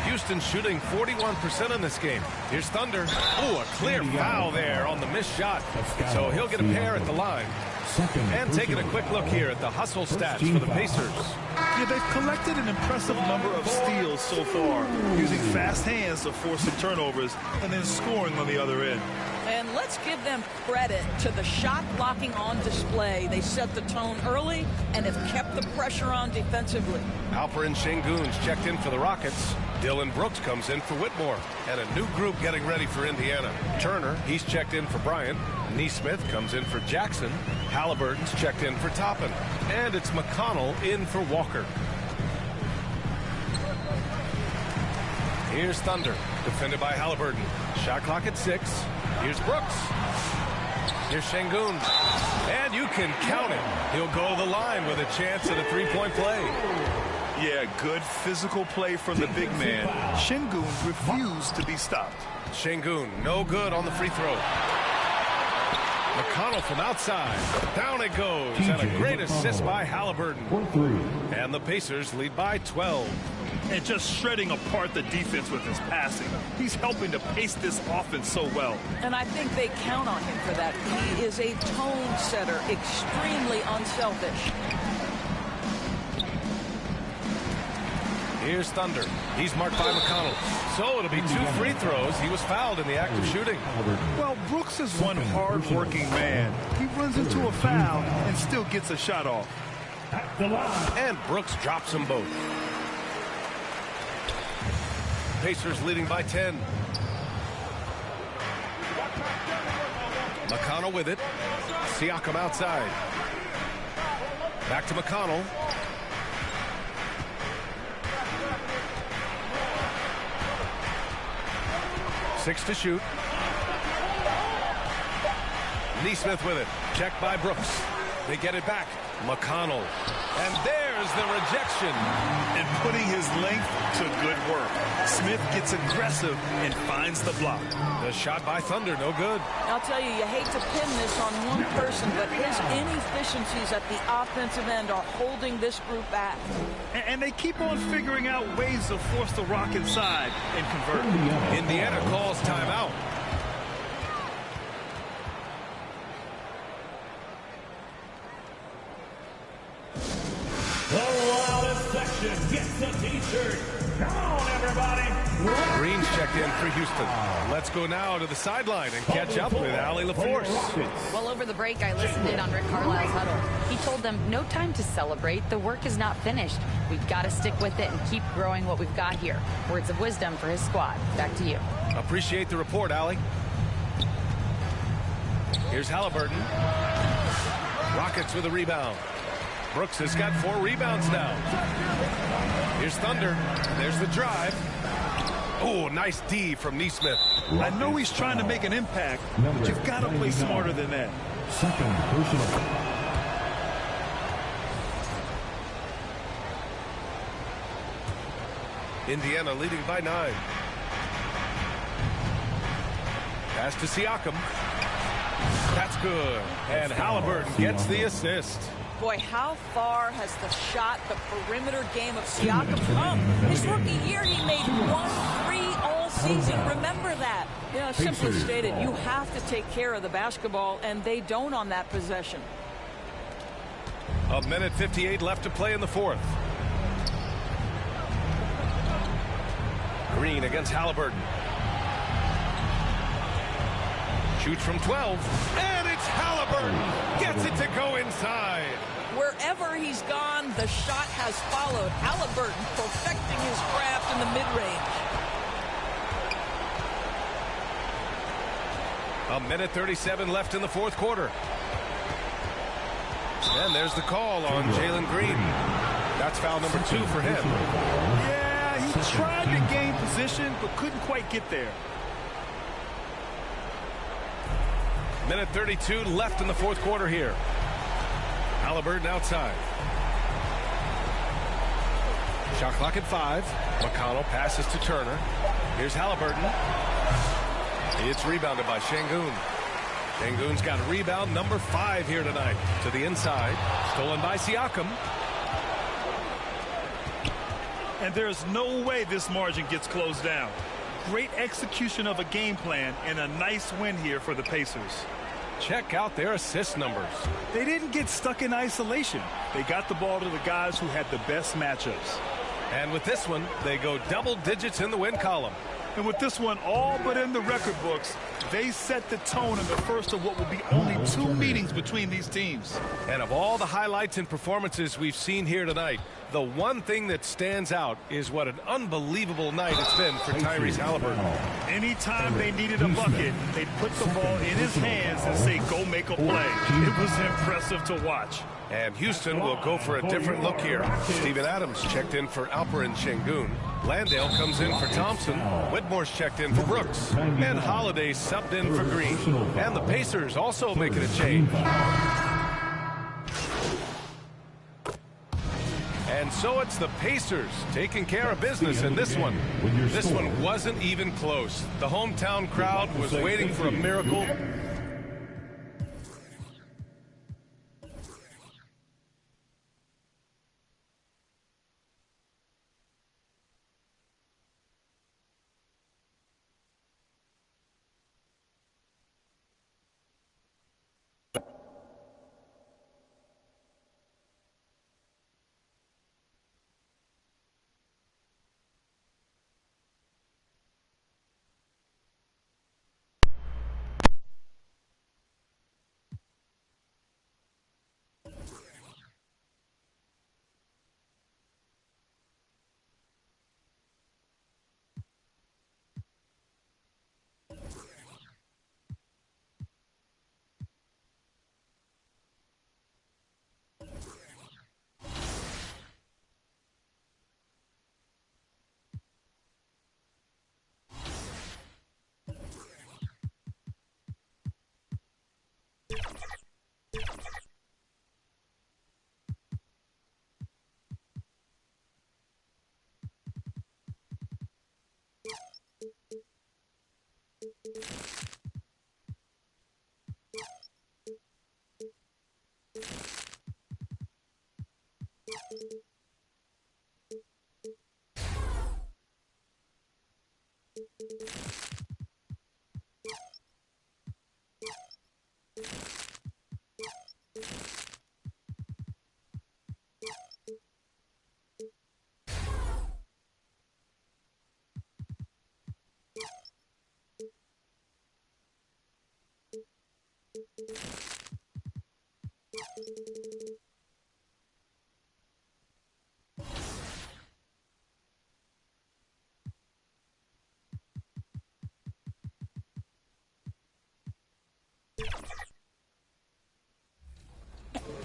Speaker 10: Houston shooting 41% in this game. Here's Thunder. Ooh, a clear foul there on the missed shot. So he'll get a pair at the line. And taking a quick look here at the hustle stats for the Pacers.
Speaker 11: Yeah, they've collected an impressive number of steals so far, using fast hands to force some turnovers and then scoring on the other end.
Speaker 12: And let's give them credit to the shot blocking on display. They set the tone early and have kept the pressure on defensively.
Speaker 10: Alperen Sengun's checked in for the Rockets. Dylan Brooks comes in for Whitmore. And a new group getting ready for Indiana. Turner, he's checked in for Bryant. Neesmith comes in for Jackson. Halliburton's checked in for Toppin. And it's McConnell in for Walker. Here's Thunder, defended by Halliburton. Shot clock at 6. Here's Brooks. Here's Sengun. And you can count it. He'll go to the line with a chance at a three-point play.
Speaker 11: Yeah, good physical play from the big man. Sengun refused to be stopped.
Speaker 10: Sengun, no good on the free throw. McConnell from outside. Down it goes. And a great assist by Halliburton. And the Pacers lead by 12.
Speaker 11: And just shredding apart the defense with his passing. He's helping to pace this offense so well.
Speaker 12: And I think they count on him for that. He is a tone setter, extremely unselfish.
Speaker 10: Here's Thunder. He's marked by McConnell. So it'll be 2 free throws. He was fouled in the act of shooting.
Speaker 11: Well, Brooks is one hard-working man. He runs into a foul and still gets a shot off.
Speaker 10: And Brooks drops them both. Pacers leading by 10. McConnell with it. Siakam outside. Back to McConnell. Six to shoot. Neesmith with it. Checked by Brooks. They get it back. McConnell. And there's the rejection.
Speaker 11: And putting his length to good work. Smith gets aggressive and finds the block.
Speaker 10: The shot by Thunder, no good.
Speaker 12: I'll tell you, you hate to pin this on one person, but his inefficiencies at the offensive end are holding this group back.
Speaker 11: And they keep on figuring out ways to force the rock inside and convert.
Speaker 10: Indiana calls timeout.
Speaker 8: The loudest section gets a t-shirt. Come on, everybody.
Speaker 10: Green's checked in for Houston. Let's go now to the sideline and catch up with Allie LaForce.
Speaker 13: Well, over the break, I listened in on Rick Carlisle's huddle. He told them, no time to celebrate. The work is not finished. We've got to stick with it and keep growing what we've got here. Words of wisdom for his squad. Back to you.
Speaker 10: Appreciate the report, Allie. Here's Halliburton. Rockets with a rebound. Brooks has got 4 rebounds now. Here's Thunder. There's the drive. Oh, nice D from Neesmith.
Speaker 11: I know he's trying to make an impact, but you've got to play smarter than that.
Speaker 8: Second personal.
Speaker 10: Indiana leading by 9. Pass to Siakam. That's good. And Halliburton gets the assist.
Speaker 12: Boy, how far has the shot, the perimeter game of Siakam come? His rookie year, he made 1 3 all season. Remember that. Yeah, simply stated, you have to take care of the basketball, and they don't on that possession.
Speaker 10: A minute 58 left to play in the 4th. Green against Halliburton. Shoots from 12. And it's Halliburton. Gets it to go inside.
Speaker 12: Wherever he's gone, the shot has followed. Halliburton perfecting his craft in the mid-range.
Speaker 10: A minute 37 left in the 4th quarter. And there's the call on Jalen Green. That's foul number 2 for him.
Speaker 11: Yeah, he tried to gain position, but couldn't quite get there.
Speaker 10: Minute 32 left in the 4th quarter here. Halliburton outside. Shot clock at 5. McConnell passes to Turner. Here's Halliburton. It's rebounded by Sengun. Sengun's got rebound number 5 here tonight. To the inside. Stolen by Siakam.
Speaker 11: And there's no way this margin gets closed down. Great execution of a game plan and a nice win here for the Pacers.
Speaker 10: Check out their assist numbers.
Speaker 11: They didn't get stuck in isolation. They got the ball to the guys who had the best matchups.
Speaker 10: And with this one, they go double digits in the win column.
Speaker 11: And with this one all but in the record books, they set the tone in the first of what will be only 2 meetings between these teams.
Speaker 10: And of all the highlights and performances we've seen here tonight, the one thing that stands out is what an unbelievable night it's been for Tyrese Halliburton.
Speaker 11: Anytime they needed a bucket, they'd put the ball in his hands and say, go make a play. It was impressive to watch.
Speaker 10: And Houston will go for a different look here. Steven Adams checked in for Alperen Şengün. Landale comes in for Thompson. Whitmore's checked in for Brooks. And Holiday subbed in for Green. And the Pacers also making a change. And so it's the Pacers taking care of business in this one. This one wasn't even close. The hometown crowd was waiting for a miracle.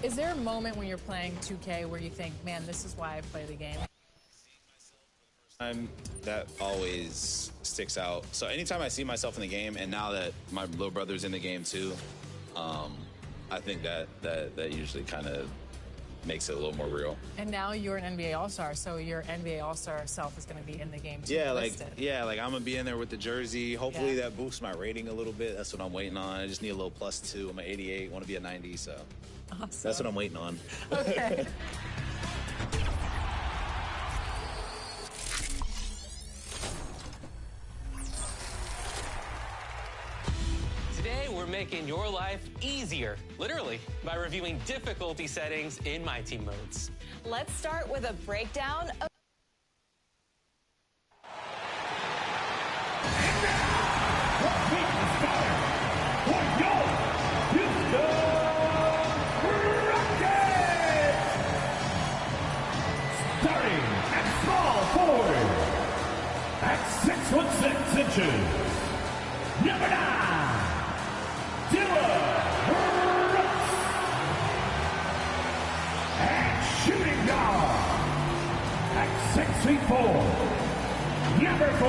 Speaker 1: Is there a moment when you're playing 2K where you think, man, this is why I play the game?
Speaker 3: That always sticks out. So anytime I see myself in the game, and now that my little brother's in the game too, I think that usually kind of makes it a little more real.
Speaker 1: And now you're an NBA All-Star, so your NBA All-Star self is going to be in the game too.
Speaker 3: Yeah, like I'm gonna be in there with the jersey. Hopefully that boosts my rating a little bit. That's what I'm waiting on. I just need a little +2. I'm an 88, want to be a 90, so awesome. That's what I'm waiting on.
Speaker 1: Okay.
Speaker 15: Today, we're making your life easier, literally, by reviewing difficulty settings in My Team modes.
Speaker 16: Let's start with a breakdown of...
Speaker 8: Starting at small forward, at 6'6" number 9, Rokkie. And shooting guard, at 6'4", number 4,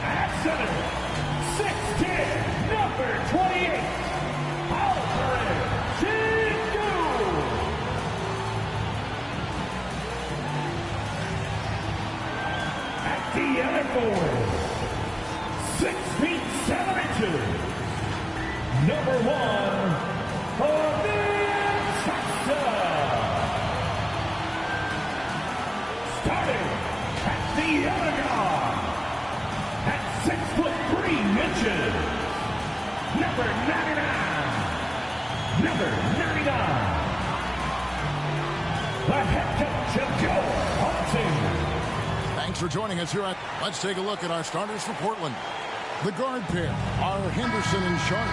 Speaker 8: at center, 6'10", number 28. The other forward, 6 feet 7 inches, number 1, starting at the other guard, at 6'3" number 99,
Speaker 4: Thanks for joining us here at Let's take a look at our starters for Portland. The guard pair are Henderson and Sharp.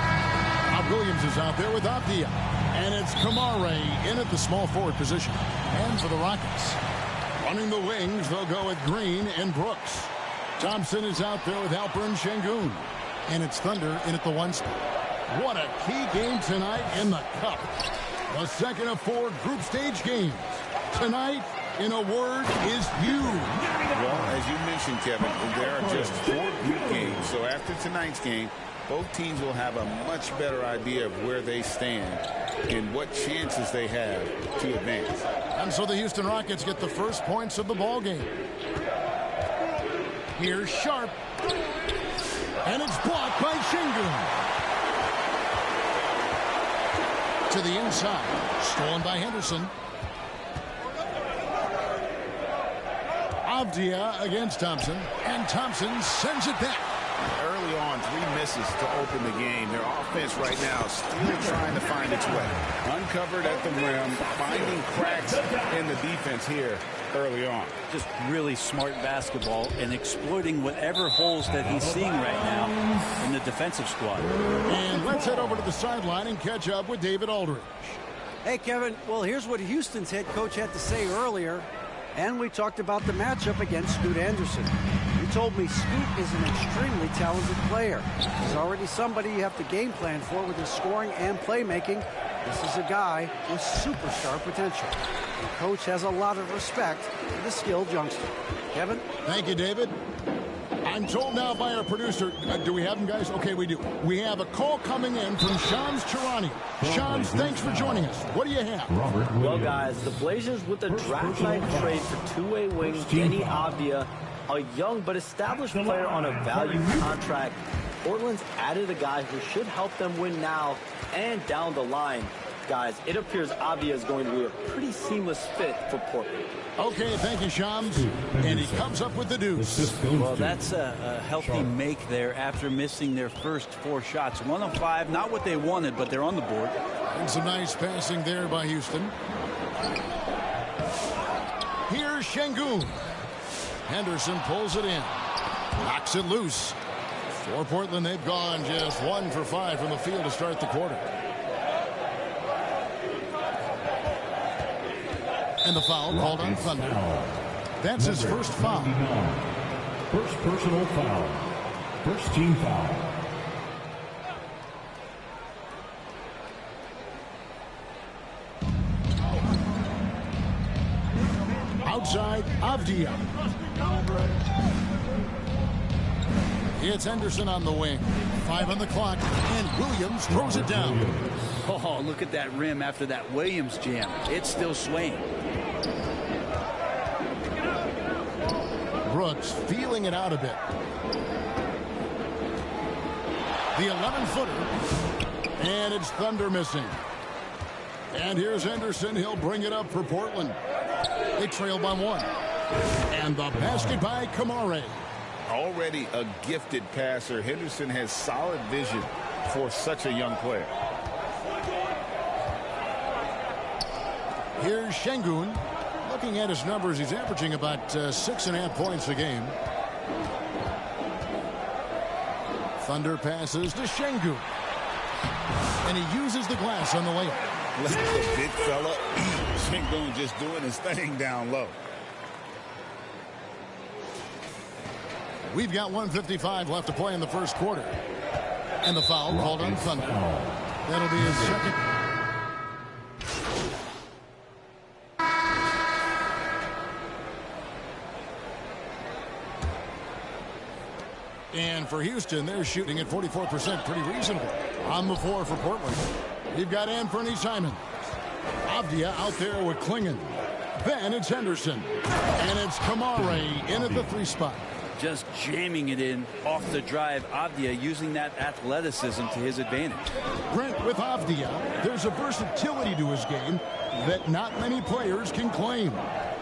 Speaker 4: Now Williams is out there with Avdia. And it's Kamare in at the small forward position. And for the Rockets, running the wings, they'll go with Green and Brooks. Thompson is out there with Halpern Şengün. And it's Thunder in at the 1 spot. What a key game tonight in the Cup. The second of 4 group stage games. Tonight, in a word, is huge.
Speaker 5: Well, as you mentioned, Kevin, there are just 4 group games. So after tonight's game, both teams will have a much better idea of where they stand and what chances they have to advance.
Speaker 4: And so the Houston Rockets get the first points of the ball game. Here's Sharp. And it's blocked by Şengün. To the inside. Stolen by Henderson. Avdia against Thompson. And Thompson sends it back.
Speaker 5: Early on, 3 misses to open the game. Their offense right now still trying to find its way. Uncovered at the rim, finding cracks in the defense here early on.
Speaker 7: Just really smart basketball and exploiting whatever holes that he's seeing right now in the defensive squad.
Speaker 4: And let's head over to the sideline and catch up with David Aldridge.
Speaker 7: Hey, Kevin. Well, here's what Houston's head coach had to say earlier. And we talked about the matchup against Scoot Anderson. He told me Scoot is an extremely talented player. He's already somebody you have to game plan for with his scoring and playmaking. This is a guy with superstar potential. The coach has a lot of respect for the skilled youngster. Kevin?
Speaker 4: Thank you, David. I'm told now by our producer, do we have him, guys? Okay, we do. We have a call coming in from Shams Charania. Shams, thanks for joining us. What do you have?
Speaker 14: Well, guys, the Blazers with a draft night trade for two-way wing Denny Avdia, a young but established player on a value contract. Portland's added a guy who should help them win now and down the line. Guys, it appears Avdia is going to be a pretty seamless fit for Portland.
Speaker 4: Okay, thank you, Shams. And he comes up with the deuce.
Speaker 7: Well, that's a healthy make there after missing their first 4 shots. 1 of 5, not what they wanted, but they're on the board.
Speaker 4: And some nice passing there by Houston. Here's Şengün. Henderson pulls it in. Knocks it loose. For Portland, they've gone just 1 for 5 from the field to start the quarter. And the foul called on Thunder. That's his first foul.
Speaker 8: First personal foul. First team foul.
Speaker 4: Outside, Avdia. It's Henderson on the wing. 5 on the clock, and Williams throws it down.
Speaker 7: Oh, look at that rim after that Williams jam. It's still swaying.
Speaker 4: Brooks feeling it out a bit. The 11-footer. And it's Thunder missing. And here's Henderson. He'll bring it up for Portland. They trail by 1. And the basket by Kamare.
Speaker 5: Already a gifted passer, Henderson has solid vision for such a young player.
Speaker 4: Here's Şengün. Looking at his numbers, he's averaging about 6.5 points a game. Thunder passes to Şengün. And he uses the glass on the layup.
Speaker 5: Let the big fella eat. Şengün just doing his thing down low.
Speaker 4: We've got 1:55 left to play in the first quarter. And the foul called on Thunder. That'll be his second. And for Houston, they're shooting at 44%. Pretty reasonable. On the floor for Portland, you've got Anthony Simons. Avdia out there with Klingon. Then it's Henderson. And it's Kamare in at the 3 spot.
Speaker 7: Just jamming it in off the drive. Avdia using that athleticism to his advantage.
Speaker 4: Brent, with Avdia, there's a versatility to his game that not many players can claim.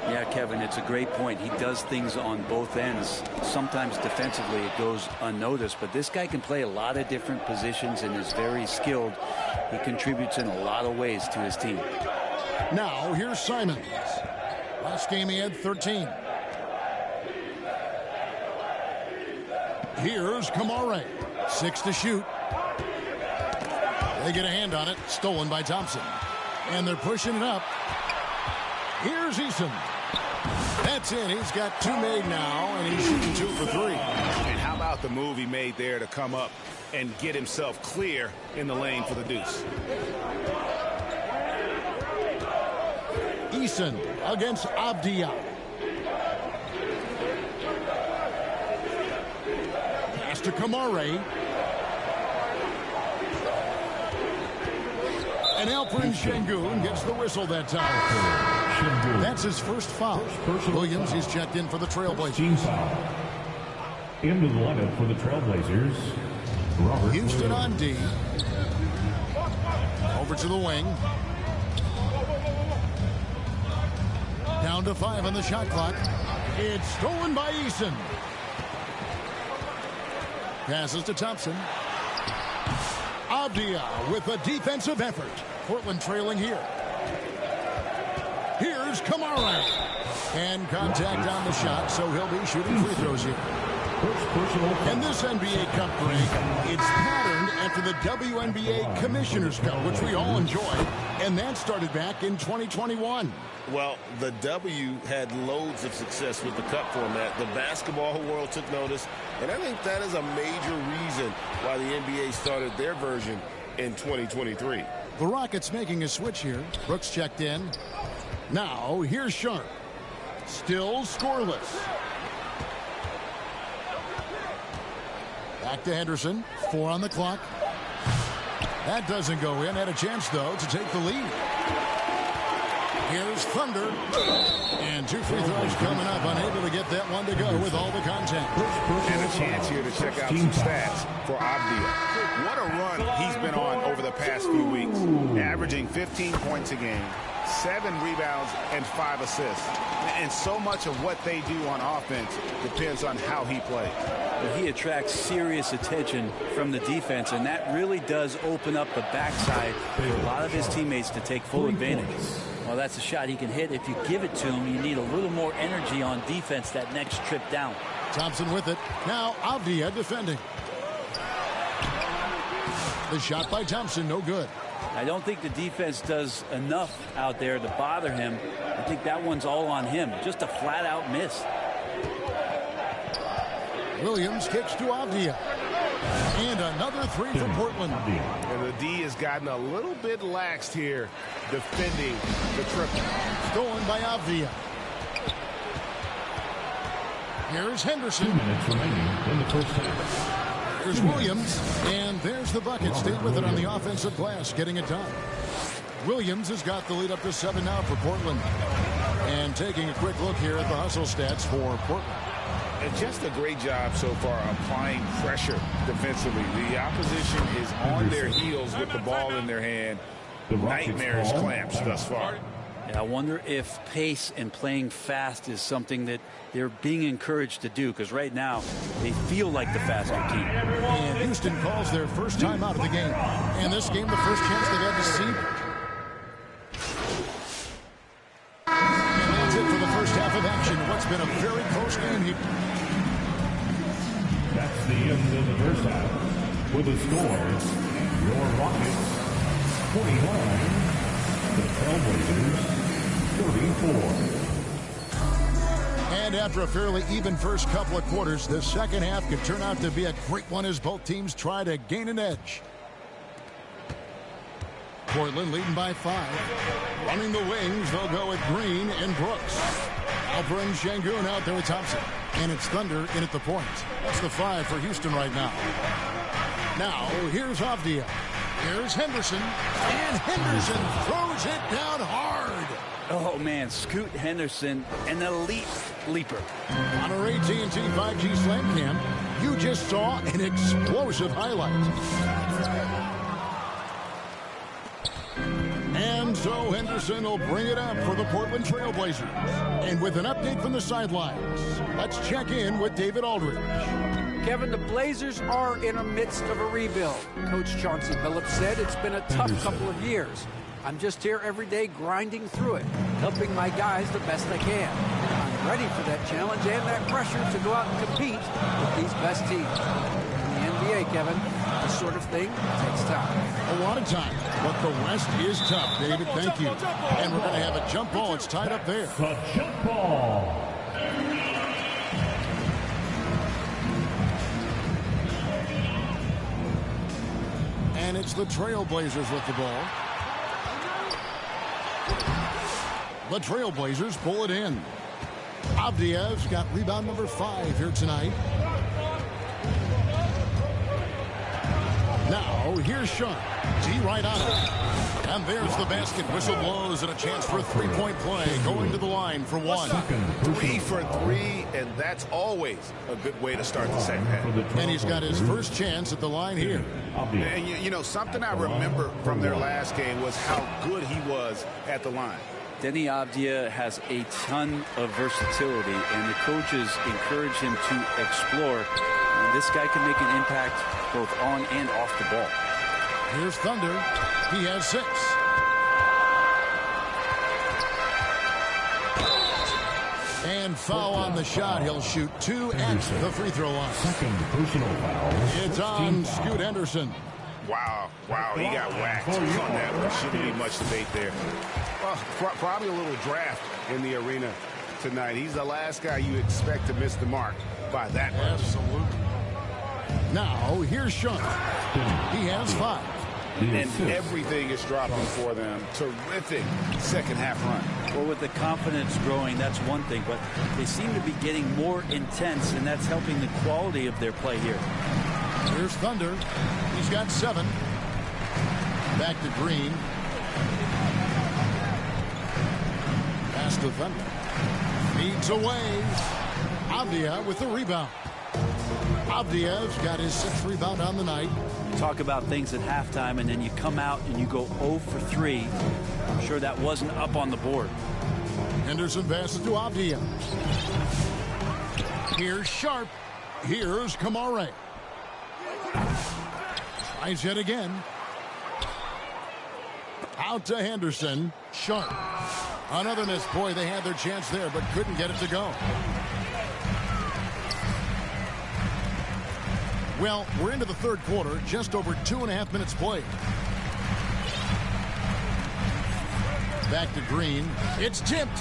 Speaker 7: Yeah, Kevin, it's a great point. He does things on both ends. Sometimes defensively it goes unnoticed, but this guy can play a lot of different positions and is very skilled. He contributes in a lot of ways to his team.
Speaker 4: Now, here's Simons. Last game he had 13. Here's Kamare. 6 to shoot. They get a hand on it. Stolen by Thompson. And they're pushing it up. Here's Eason. That's it. He's got 2 made now, and he's shooting 2 for 3.
Speaker 9: And how about the move he made there to come up and get himself clear in the lane for the deuce?
Speaker 4: Eason against Avdia. Pass to Kamare. And Alperen Şengün gets the whistle that time. That's his first foul. Williams, he's checked in for the Trailblazers.
Speaker 8: Into the lineup for the Trailblazers, Robert
Speaker 4: Houston on D. Over to the wing. Down to 5 on the shot clock. It's stolen by Eason. Passes to Thompson. Avdia with a defensive effort. Portland trailing here. Here's Kamara. And contact on the shot, so he'll be shooting free throws here. And this NBA Cup break, it's patterned after the WNBA Commissioner's Cup, which we all enjoy, and that started back in 2021.
Speaker 9: Well, the W had loads of success with the Cup format. The basketball world took notice, and I think that is a major reason why the NBA started their version in 2023.
Speaker 4: The Rockets making a switch here. Brooks checked in. Now, here's Sharp. Still scoreless. Back to Henderson. 4 on the clock. That doesn't go in. Had a chance, though, to take the lead. Here's Thunder. And 2 free throws coming up. Unable to get that one to go with all the contact.
Speaker 9: And a chance here to check out some stats for Avdia. What a run he's been on over the past few weeks. Averaging 15 points a game, 7 rebounds, and 5 assists. And so much of what they do on offense depends on how he plays.
Speaker 7: He attracts serious attention from the defense, and that really does open up the backside for a lot of his teammates to take full advantage. Well, that's a shot he can hit. If you give it to him, you need a little more energy on defense that next trip down.
Speaker 4: Thompson with it. Now Avdia defending. The shot by Thompson, no good.
Speaker 7: I don't think the defense does enough out there to bother him. I think that one's all on him. Just a flat-out miss.
Speaker 4: Williams kicks to Avdia. And another 3 for Portland.
Speaker 9: And the D has gotten a little bit laxed here defending the triple.
Speaker 4: Stolen by Avdia. Here's Henderson.
Speaker 8: 2 minutes remaining in the first half.
Speaker 4: There's Williams, and there's the bucket. Stayed with it on the offensive glass, getting it done. Williams has got the lead up to 7 now for Portland. And taking a quick look here at the hustle stats for Portland.
Speaker 9: And just a great job so far applying pressure defensively. The opposition is on their heels with the ball in their hand. Nightmares clamps thus far.
Speaker 7: I wonder if pace and playing fast is something that they're being encouraged to do, because right now they feel like the faster team.
Speaker 4: And Houston calls their first time out of the game. And this game, the first chance they've had to see. And that's it for the first half of action. What's been a very close game here.
Speaker 8: That's the end of the first half. With the score, your Rockets 49, the Trailblazers 34.
Speaker 4: And after a fairly even first couple of quarters, the second half could turn out to be a great one as both teams try to gain an edge. Portland leading by 5. Running the wings, they'll go with Green and Brooks. Alperen Şengün out there with Thompson. And it's Thunder in at the point. That's the 5 for Houston right now. Now, here's Avdia. Here's Henderson. And Henderson throws it down hard.
Speaker 7: Oh, man, Scoot Henderson, an elite leaper.
Speaker 4: On our AT&T 5G Slam Cam, you just saw an explosive highlight. And so Henderson will bring it up for the Portland Trailblazers. And with an update from the sidelines, let's check in with David Aldridge.
Speaker 7: Kevin, the Blazers are in the midst of a rebuild. Coach Chauncey Billups said it's been a tough couple of years. I'm just here every day grinding through it, helping my guys the best I can. I'm ready for that challenge and that pressure to go out and compete with these best teams. In the NBA, Kevin, this sort of thing takes time.
Speaker 4: A lot of time, but the West is tough, David. Thank you. And we're going to have a jump ball. It's tied up there.
Speaker 8: The jump ball.
Speaker 4: And it's the Trailblazers with the ball. The Trailblazers pull it in. Avdiev's got rebound number 5 here tonight. Now, here's Sean. D right on it. And there's the basket. Whistle blows and a chance for a three-point play. Going to the line for 1.
Speaker 9: 3 for 3, and that's always a good way to start the second half.
Speaker 4: And he's got his first chance at the line here.
Speaker 9: And you know, something I remember from their last game was how good he was at the line.
Speaker 7: Denny Avdia has a ton of versatility, and the coaches encourage him to explore. And this guy can make an impact both on and off the ball.
Speaker 4: Here's Thunder. He has 6. And foul on the shot. He'll shoot 2 at the free throw line.
Speaker 8: Second personal foul.
Speaker 4: It's on Scoot Henderson.
Speaker 9: Wow, he got whacked on that one. Shouldn't be much debate there. Well, probably a little draft in the arena tonight. He's the last guy you expect to miss the mark by that much.
Speaker 4: Absolutely. Now, here's Sean. He has 5.
Speaker 9: And everything is dropping for them. Terrific second half run.
Speaker 7: Well, with the confidence growing, that's one thing, but they seem to be getting more intense, and that's helping the quality of their play here.
Speaker 4: Here's Thunder. He's got 7. Back to Green. Pass to Thunder. Feeds away. Avdia with the rebound. Avdiev's got his 6th rebound on the night.
Speaker 7: Talk about things at halftime, and then you come out and you go 0 for 3. I'm sure that wasn't up on the board.
Speaker 4: Henderson passes to Avdia. Here's Sharp. Here's Kamare. Tries yet again. Out to Henderson. Sharp. Another miss. Boy, they had their chance there, but couldn't get it to go. Well, we're into the third quarter. Just over 2.5 minutes played. Back to Green. It's tipped.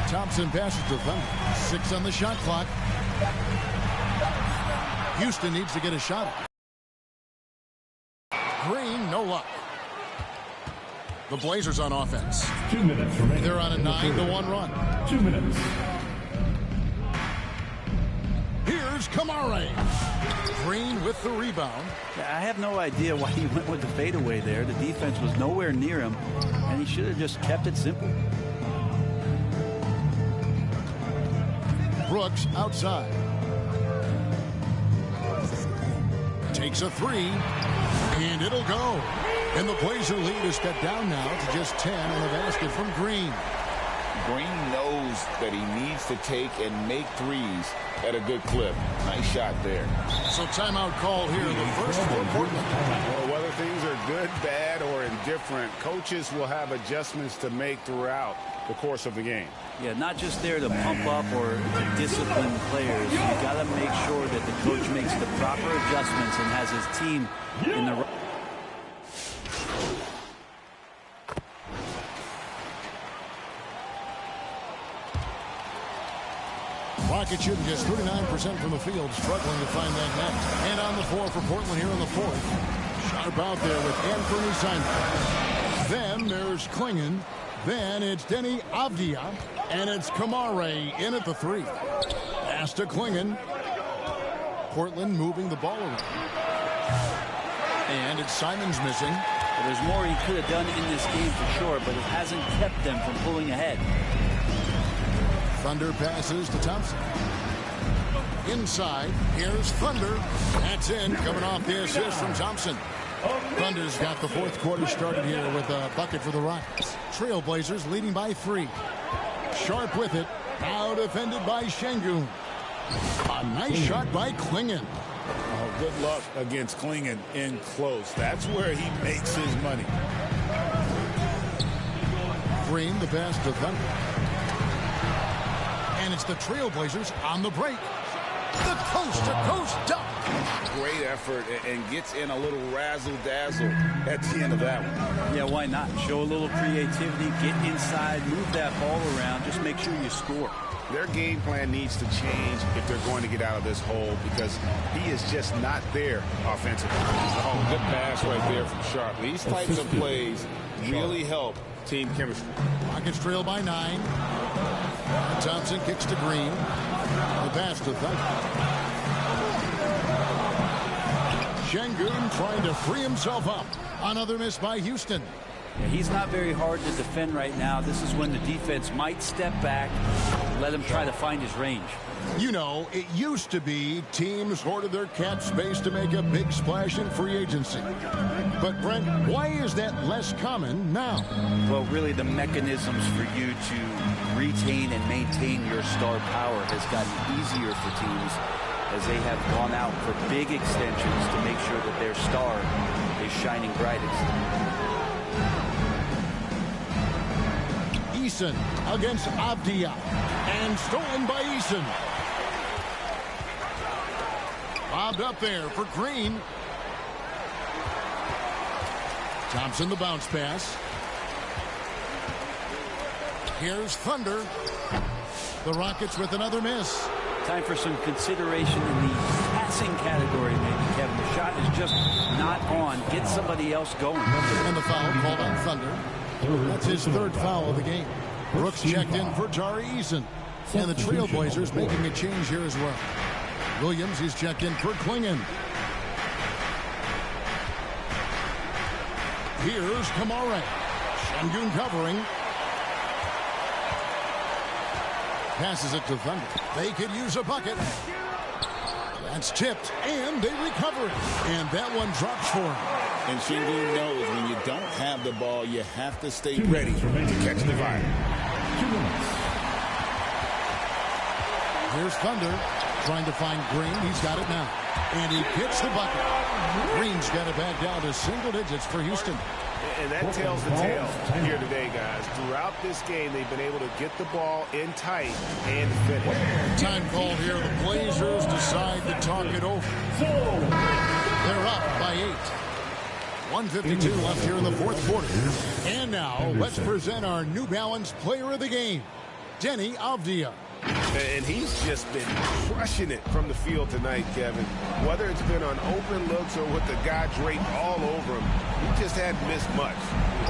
Speaker 4: Thompson passes to Thunder. 6 on the shot clock. Houston needs to get a shot. Green, no luck. The Blazers on offense.
Speaker 8: 2 minutes remaining.
Speaker 4: They're on a 9-1 run.
Speaker 8: 2 minutes.
Speaker 4: Here's Kamare. Green with the rebound.
Speaker 7: I have no idea why he went with the fadeaway there. The defense was nowhere near him, and he should have just kept it simple.
Speaker 4: Brooks outside. Takes a 3, and it'll go. And the Blazer lead is cut down now to just 10 on the basket from Green.
Speaker 5: Green knows that he needs to take and make threes at a good clip. Nice shot there.
Speaker 4: So timeout call here, the first for Portland.
Speaker 9: Well, whether things are good, bad, or indifferent, coaches will have adjustments to make throughout the course of the game.
Speaker 7: Yeah, not just there to pump up or to discipline players. You got to make sure that the coach makes the proper adjustments and has his team in the right.
Speaker 4: Rockets shooting just 39% from the field, struggling to find that net. And on the floor for Portland here in the fourth. Sharp out there with Anthony Simon. Then there's Klingon. Then it's Denny Avdia. And it's Kamare in at the 3. Pass to Klingon. Portland moving the ball around. And it's Simon's missing.
Speaker 7: Well, there's more he could have done in this game for sure, but it hasn't kept them from pulling ahead.
Speaker 4: Thunder passes to Thompson. Inside, here's Thunder. That's in, coming off the assist from Thompson. Thunder's got the fourth quarter started here with a bucket for the Rockets. Trailblazers leading by 3. Sharp with it. Now defended by Şengün. A nice shot by Klingon.
Speaker 5: Oh, good luck against Klingon in close. That's where he makes his money.
Speaker 4: Green, the pass to Thunder. And it's the Trailblazers on the break. The coast-to-coast dunk.
Speaker 5: Great effort and gets in a little razzle-dazzle at the end of that one.
Speaker 17: Yeah, why not? Show a little creativity, get inside, move that ball around, just make sure you score.
Speaker 9: Their game plan needs to change if they're going to get out of this hole because he is just not there offensively.
Speaker 5: Oh, good pass right there from Sharp. These types of plays really help team chemistry.
Speaker 4: Rockets trail by 9. Thompson kicks to Green. The pass to Thunder. Şengün trying to free himself up. Another miss by Houston.
Speaker 17: Yeah, he's not very hard to defend right now. This is when the defense might step back, let him try to find his range.
Speaker 4: You know, it used to be teams hoarded their cap space to make a big splash in free agency. But, Brent, why is that less common now?
Speaker 17: Well, really, the mechanisms for you to retain and maintain your star power has gotten easier for teams as they have gone out for big extensions to make sure that their star is shining brightest.
Speaker 4: Eason against Avdia, and stolen by Eason. Bobbed up there for Green. Thompson the bounce pass. Here's Thunder. The Rockets with another miss.
Speaker 17: Time for some consideration in the passing category, maybe, Kevin. The shot is just not on. Get somebody else going.
Speaker 4: And the foul called on Thunder. That's his third foul of the game. Brooks checked in for Tari Eason. And the Trailblazers making a change here as well. Williams, he's checked in for Klingon. Here's Kamare. Şengün covering. Passes it to Thunder. They could use a bucket. That's tipped, and they recover it. And that one drops for him.
Speaker 5: And Şengün knows when you don't have the ball, you have to stay ready to catch the fire.
Speaker 4: Here's Thunder trying to find Green. He's got it now. And he gets the bucket. Green's got it back down to single digits for Houston.
Speaker 9: And that tells the tale here today, guys. Throughout this game, they've been able to get the ball in tight and finish.
Speaker 4: Time call here. The Blazers decide to talk it over. They're up by 8. 1:52 left here in the fourth quarter. And now, let's present our New Balance player of the game, Deni Avdia.
Speaker 9: And he's just been crushing it from the field tonight, Kevin. Whether it's been on open looks or with the guy draped all over him, he just hadn't missed much.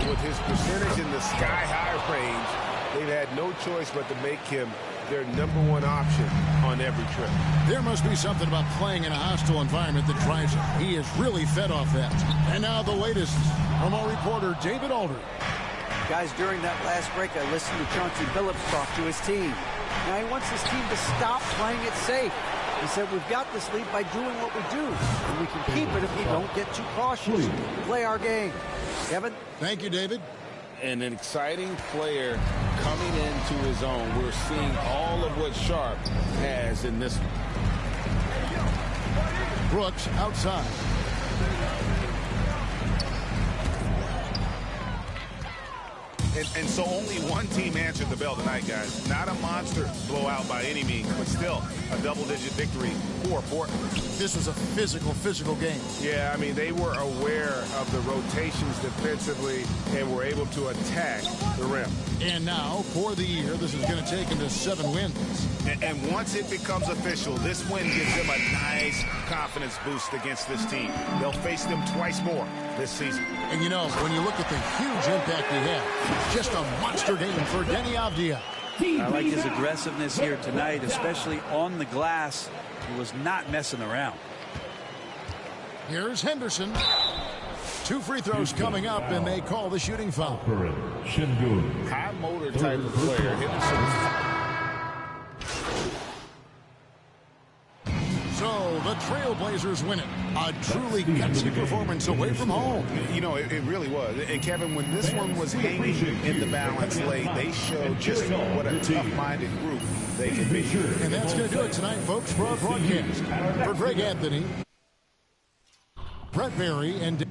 Speaker 9: With his percentage in the sky-high range, they've had no choice but to make him their #1 option on every trip.
Speaker 4: There must be something about playing in a hostile environment that drives him. He is really fed off that. And now the latest from our reporter, David Alder.
Speaker 7: Guys, during that last break, I listened to Chauncey Billups talk to his team. Now he wants his team to stop playing it safe. He said, we've got this lead by doing what we do, and we can keep it if we don't get too cautious. Play our game. Kevin?
Speaker 4: Thank you, David.
Speaker 5: And an exciting player coming into his own. We're seeing all of what Sharp has in this one.
Speaker 4: Brooks outside.
Speaker 9: And so only one team answered the bell tonight, guys. Not a monster blowout by any means, but still a double-digit victory for Portland.
Speaker 4: This was a physical game.
Speaker 9: Yeah, I mean, they were aware of the rotations defensively and were able to attack the rim.
Speaker 4: And now, for the year, this is going to take them to 7 wins.
Speaker 9: And once it becomes official, this win gives them a nice confidence boost against this team. They'll face them twice more this season.
Speaker 4: And you know, when you look at the huge impact he had, just a monster game for Deni Avdia.
Speaker 17: I like his aggressiveness here tonight, especially on the glass. He was not messing around.
Speaker 4: Here's Henderson. 2 free throws coming up, and they call the shooting foul.
Speaker 5: High motor type of player. Henderson.
Speaker 4: So the Trailblazers win it. A truly gutsy performance away from home.
Speaker 9: You know, it really was. And Kevin, when this one was hanging in the balance late, they showed just what a tough-minded group they can be.
Speaker 4: And that's going to do it tonight, folks, for our broadcast. For Greg Anthony, Brett Berry, and